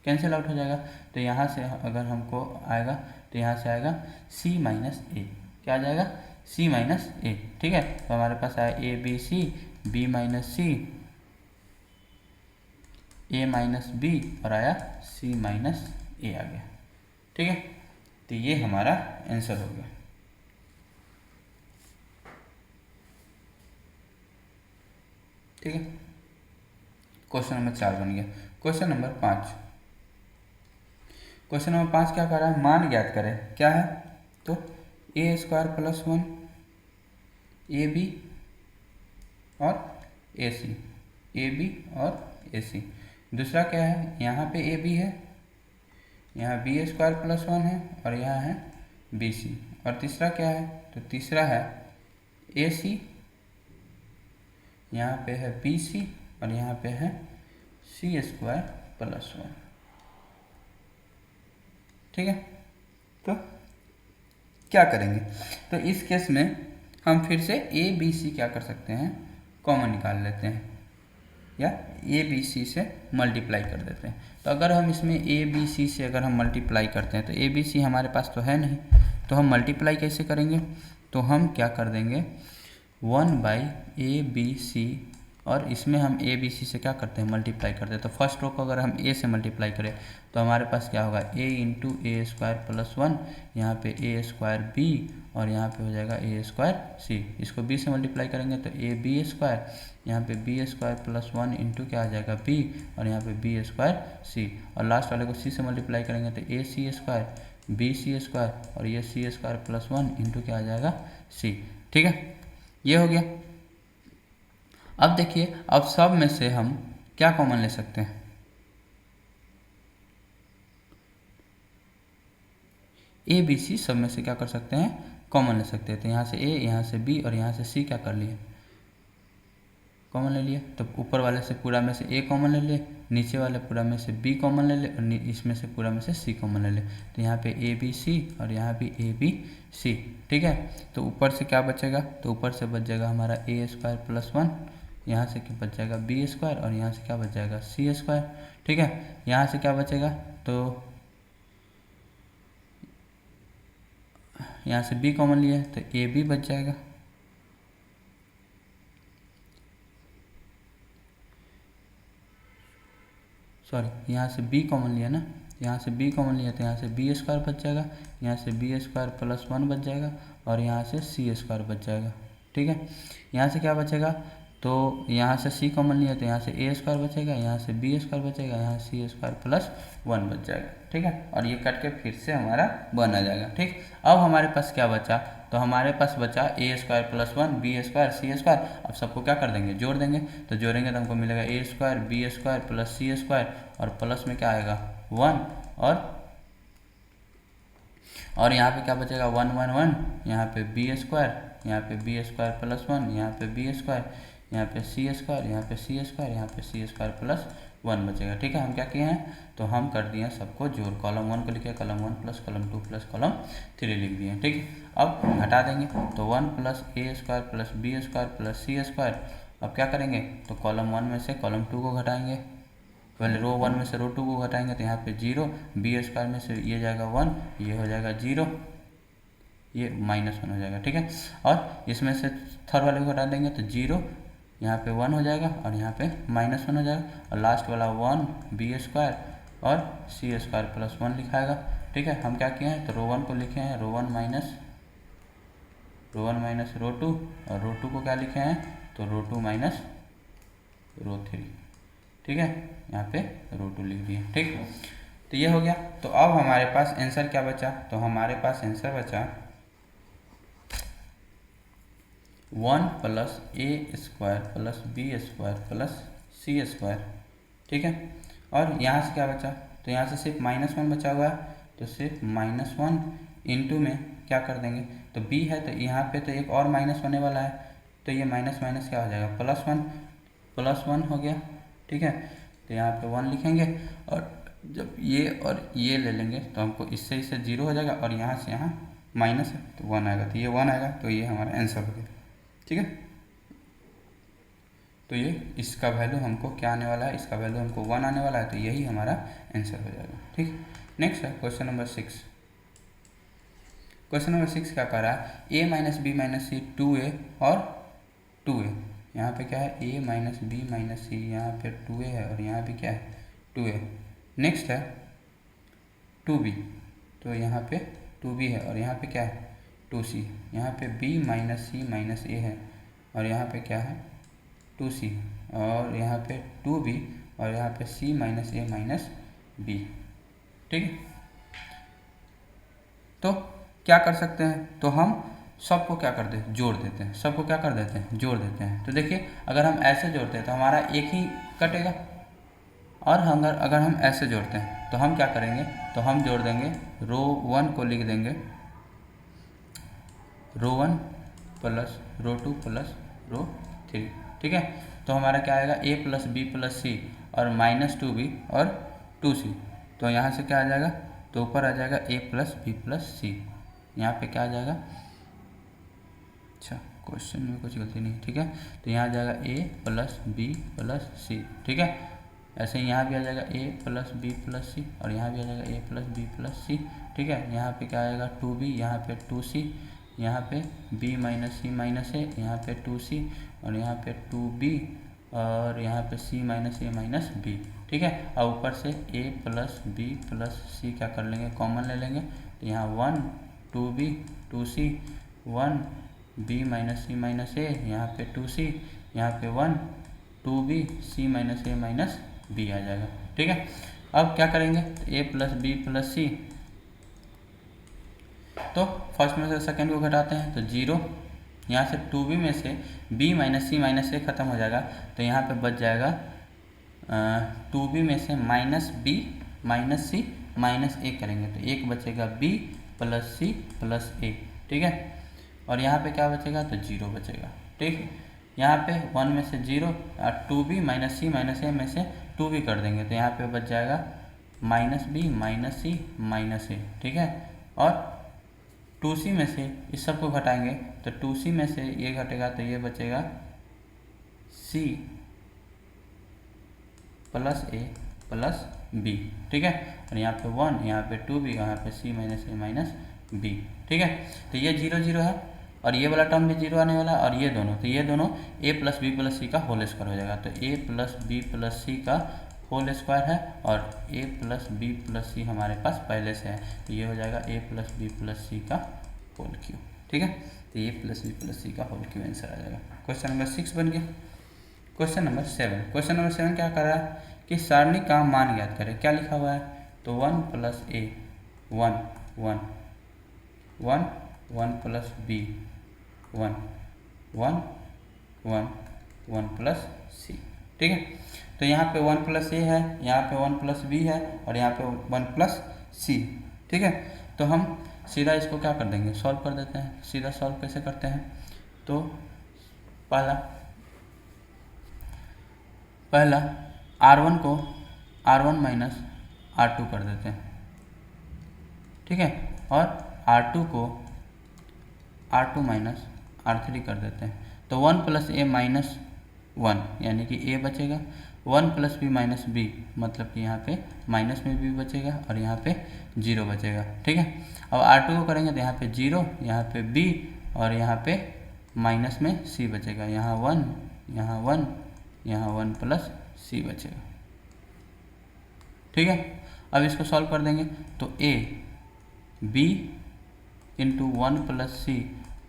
कैंसिल आउट हो जाएगा। तो यहाँ से अगर हमको आएगा, तो यहाँ से आएगा c माइनस ए, क्या आ जाएगा, c माइनस ए। ठीक है, तो हमारे पास आया a b c, b minus c, a minus b और आया c माइनस ए आ गया। ठीक है, तो ये हमारा आंसर हो गया। ठीक है, क्वेश्चन नंबर 4 बन गया। क्वेश्चन नंबर 5, क्वेश्चन नंबर 5 क्या कर रहा है, मान ज्ञात करें, क्या है, तो a square plus 1 a b और ए सी, ए बी और ए सी। दूसरा क्या है, यहाँ पे ए बी है, यहाँ बी स्क्वायर प्लस 1 है और यहाँ है बी सी। और तीसरा क्या है, तो तीसरा है ए सी, यहाँ पे है बी सी और यहाँ पे है सी स्क्वायर प्लस 1। ठीक है, तो क्या करेंगे, तो इस केस में हम फिर से ए बी सी क्या कर सकते हैं, कॉमन निकाल लेते हैं, या ए बी सी से मल्टीप्लाई कर देते हैं। तो अगर हम इसमें ए बी सी से अगर हम मल्टीप्लाई करते हैं, तो ए बी सी हमारे पास तो है नहीं, तो हम मल्टीप्लाई कैसे करेंगे, तो हम क्या कर देंगे 1/ABC, और इसमें हम ए बी सी से क्या करते हैं, मल्टीप्लाई करते हैं। तो फर्स्ट रो को अगर हम ए से मल्टीप्लाई करें तो हमारे पास क्या होगा, a into A square plus 1, यहाँ पे ए स्क्वायर बी और यहाँ पे हो जाएगा ए स्क्वायर सी। इसको b से मल्टीप्लाई करेंगे तो ए बी स्क्वायर, यहाँ पे बी स्क्वायर प्लस 1 इंटू क्या आ जाएगा b और यहाँ पे बी स्क्वायर सी, और लास्ट वाले को c से मल्टीप्लाई करेंगे तो ए सी स्क्वायर बी सी स्क्वायर और ये सी स्क्वायर प्लस 1 इंटू क्या आ जाएगा c। ठीक है, ये हो गया। अब देखिए, अब सब में से हम क्या कॉमन ले सकते हैं, ए बी सी सब में से क्या कर सकते हैं, कॉमन ले सकते हैं। तो यहाँ से ए, यहाँ से बी और यहाँ से सी क्या कर लिए, कॉमन ले लिए। तो ऊपर वाले से पूरा में से ए कॉमन ले लिए, नीचे वाले पूरा में से बी कॉमन ले ले और इसमें से पूरा में से सी कॉमन ले ले। तो यहाँ पे ए बी सी और यहाँ भी ए बी सी, ठीक है। तो ऊपर से क्या बचेगा, तो ऊपर से बच जाएगा हमारा ए स्क्वायर प्लस 1, यहाँ से क्या बच जाएगा बी स्क्वायर और यहाँ से क्या बच जाएगा सी स्क्वायर, ठीक है। यहाँ से क्या बचेगा, तो यहाँ से b कॉमन लिया तो ए बी बच जाएगा, सॉरी यहाँ से b कॉमन लिया ना, यहाँ से b कॉमन लिया तो यहाँ से बी स्क्वायर बच जाएगा, यहाँ से बी स्क्वायर प्लस 1 बच जाएगा और यहाँ से सी स्क्वायर बच जाएगा, ठीक है। यहाँ से क्या बचेगा, तो यहाँ से c कॉमन लिया तो यहाँ से ए स्क्वायर बचेगा, यहाँ से बी स्क्वायर बचेगा, यहाँ सी स्क्वायर प्लस 1 बच जाएगा, ठीक है। और ये कट के फिर से हमारा 1 आ जाएगा, ठीक। अब हमारे पास क्या बचा, तो हमारे पास बचा ए स्क्वायर प्लस 1 बी स्क्वायर सी स्क्वायर। अब सबको क्या कर देंगे, जोड़ देंगे। तो जोड़ेंगे तो हमको मिलेगा ए square B square plus c square और प्लस में क्या आएगा 1 और यहाँ पे क्या बचेगा 1 1 1, यहाँ पे बी स्क्वायर, यहाँ पे बी स्क्वायर प्लस 1, यहाँ पे बी स्क्वायर, यहाँ पे सी स्क्वायर, यहाँ पे सी स्क्वायर, यहाँ पे सी स्क्वायर प्लस 1 बचेगा, ठीक है। हम क्या किए हैं, तो हम कर दिए हैं सबको जोड़, कॉलम 1 को लिखे column 1 plus column 2 plus column 3 लिख दिए, ठीक है। अब घटा देंगे तो 1 plus a square plus b square plus c square. अब क्या करेंगे, तो कॉलम 1 में से कॉलम 2 को घटाएंगे, पहले रो 1 में से रो 2 को घटाएंगे तो यहाँ पे 0, बी स्क्वायर में से ये जाएगा 1, ये हो जाएगा 0, ये -1 हो जाएगा, ठीक है। और इसमें से थर्ड वाले को घटा देंगे तो 0, यहाँ पे 1 हो जाएगा और यहाँ पे -1 हो जाएगा और लास्ट वाला 1 बी स्क्वायर और सी स्क्वायर प्लस 1 लिखाएगा, ठीक है। हम क्या किए हैं, तो रो 1 को लिखे हैं रो 1 माइनस रो 2 और रो 2 को क्या लिखे हैं, तो रो 2 माइनस रो 3, ठीक है। यहाँ पे रो 2 लिख दिए, ठीक। तो ये हो गया। तो अब हमारे पास आंसर क्या बचा, तो हमारे पास आंसर बचा 1 plus a square plus b square plus c square, ठीक है। और यहाँ से क्या बचा, तो यहाँ से सिर्फ -1 बचा हुआ है, तो सिर्फ -1 इंटू में क्या कर देंगे, तो b है तो यहाँ पे तो एक और माइनस होने वाला है, तो ये माइनस माइनस क्या हो जाएगा प्लस 1 हो गया, ठीक है। तो यहाँ पे 1 लिखेंगे और जब ये और ये ले लेंगे तो हमको इससे 0 हो जाएगा और यहाँ से यहाँ माइनस है तो 1 आएगा, तो ये 1 आएगा, तो ये हमारा आंसर हो गया, ठीक है। तो ये इसका वैल्यू हमको क्या आने वाला है, इसका वैल्यू हमको 1 आने वाला है, तो यही हमारा आंसर हो जाएगा, ठीक। नेक्स्ट है क्वेश्चन नंबर 6। क्वेश्चन नंबर 6 क्या कह रहा है, a minus b minus c 2a और 2a। यहाँ पे क्या है a minus b minus c, यहाँ पे 2a है और यहाँ भी क्या है 2a। नेक्स्ट है 2b, तो यहाँ पे 2b है और यहाँ पे क्या है 2c। यहाँ पे b minus c minus a है और यहाँ पे क्या है 2c और यहाँ पे 2b और यहाँ पे c minus a minus b, ठीक है। तो क्या कर सकते हैं, तो हम सबको क्या कर देते हैं, जोड़ देते हैं, सबको क्या कर देते हैं, जोड़ देते हैं। तो देखिए अगर हम ऐसे जोड़ते हैं तो हमारा एक ही कटेगा, और अगर हम ऐसे जोड़ते हैं तो हम क्या करेंगे, तो हम जोड़ देंगे रो 1 को लिख देंगे रो 1 प्लस रो 2 प्लस रो 3, ठीक है। तो हमारा क्या आएगा a plus b plus c और -2b और 2c। तो यहाँ से क्या आ जाएगा, तो ऊपर आ जाएगा a प्लस बी प्लस सी, यहाँ पे क्या आ जाएगा, अच्छा क्वेश्चन में कुछ गलती नहीं, ठीक है। तो यहाँ आ जाएगा a प्लस बी प्लस सी, ठीक है। ऐसे ही यहाँ भी आ जाएगा a plus b plus c और यहाँ भी आ जाएगा a प्लस बी प्लस सी, ठीक है। यहाँ पे क्या आएगा 2b, यहाँ पे 2c, यहाँ पे b minus c minus a, यहाँ पे 2c और यहाँ पे 2b और यहाँ पे c minus a minus b, ठीक है। और ऊपर से a प्लस बी प्लस सी क्या कर लेंगे, कॉमन ले लेंगे। तो यहाँ 1 2b 2c 1 b minus c minus a, यहाँ पे 2c, यहाँ पे 1 2b c minus a minus b आ जाएगा, ठीक है। अब क्या करेंगे, तो a plus b plus c, तो फर्स्ट में से सेकंड को घटाते हैं तो 0, यहाँ से 2b में से b minus c minus a खत्म हो जाएगा, तो यहाँ पे बच जाएगा 2b में से -b minus c minus a करेंगे तो एक बचेगा b plus c plus a, ठीक है। और यहाँ पे क्या बचेगा, तो 0 बचेगा, ठीक। यहाँ पे 1 में से 0 और 2b माइनस सी माइनस ए में से 2b कर देंगे तो यहाँ पे बच जाएगा minus b minus c minus a, ठीक है। और 2c में से इस सब को घटाएंगे तो 2c में से ये घटेगा तो ये बचेगा c प्लस ए प्लस बी, ठीक है। और यहाँ पे 1, यहाँ पे 2b, यहाँ पे c minus a minus b, ठीक है। तो ये 0 0 है और ये वाला टर्म भी 0 आने वाला और ये दोनों, तो ये दोनों a plus b plus c का होल स्क्वायर हो जाएगा। तो a plus b plus c का होल स्क्वायर है और a प्लस बी प्लस सी हमारे पास पहले से है, तो ये हो जाएगा a plus b plus c का होल क्यूब, ठीक है। तो a plus b plus c का होल क्यूब आंसर आ जाएगा। क्वेश्चन नंबर 6 बन गया। क्वेश्चन नंबर 7, क्वेश्चन नंबर 7 क्या कर रहा है कि सारणी का मान ज्ञात करें। क्या लिखा हुआ है, तो 1 प्लस ए 1 1 1 1 प्लस बी 1 1 1 1 प्लस सी, ठीक है। तो यहाँ पे 1 प्लस ए है, यहाँ पे 1 प्लस बी है और यहाँ पे 1 प्लस सी, ठीक है। तो हम सीधा इसको क्या कर देंगे, सॉल्व कर देते हैं। सीधा सॉल्व कैसे करते हैं, तो पहला R1 को R1 माइनस R2 कर देते हैं, ठीक है। और R2 को R2 माइनस R3 कर देते हैं। तो 1 प्लस ए माइनस 1 यानी कि ए बचेगा, 1 प्लस बी माइनस बी मतलब कि यहाँ पे माइनस में बी बचेगा और यहाँ पे 0 बचेगा, ठीक है। अब R2 को करेंगे तो यहाँ पे 0, यहाँ पे b और यहाँ पे माइनस में c बचेगा, यहाँ 1 यहाँ 1 यहाँ 1 प्लस सी बचेगा, ठीक है। अब इसको सॉल्व कर देंगे तो a b into 1 plus c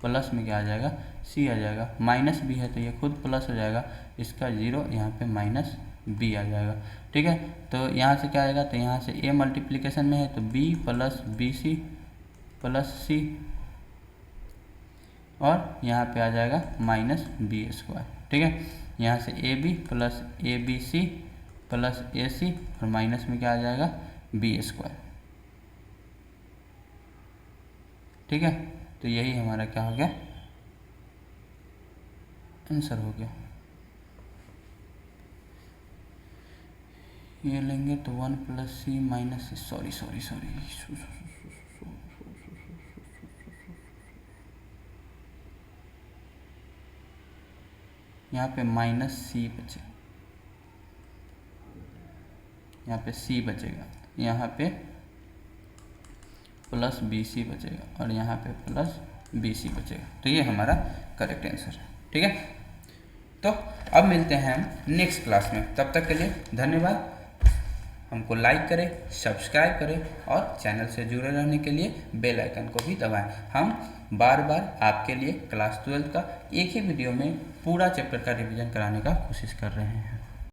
plus में क्या आ जाएगा, c आ जाएगा, माइनस b है तो ये खुद प्लस हो जाएगा, इसका 0 यहाँ पे माइनस b आ जाएगा, ठीक है। तो यहाँ से क्या आएगा, तो यहाँ से a मल्टीप्लिकेशन में है तो b plus b c plus c और यहाँ पे आ जाएगा माइनस बी स्क्वायर, ठीक है। यहाँ से a b plus a b c plus a c और माइनस में क्या आ जाएगा, बी स्क्वायर, ठीक है। तो यही हमारा क्या हो गया, आंसर हो गया। ये लेंगे तो 1 प्लस सी माइनस सी, सॉरी यहाँ पे माइनस सी बचेगा, यहाँ पे सी बचेगा, यहाँ पे प्लस बी सी बचेगा और यहाँ पे प्लस बी सी बचेगा। तो ये हमारा करेक्ट आंसर है, ठीक है। तो अब मिलते हैं हम नेक्स्ट क्लास में, तब तक के लिए धन्यवाद। हमको लाइक करें, सब्सक्राइब करें और चैनल से जुड़े रहने के लिए बेल आइकन को भी दबाएं। हम बार बार आपके लिए क्लास 12 का एक ही वीडियो में पूरा चैप्टर का रिवीजन कराने का कोशिश कर रहे हैं।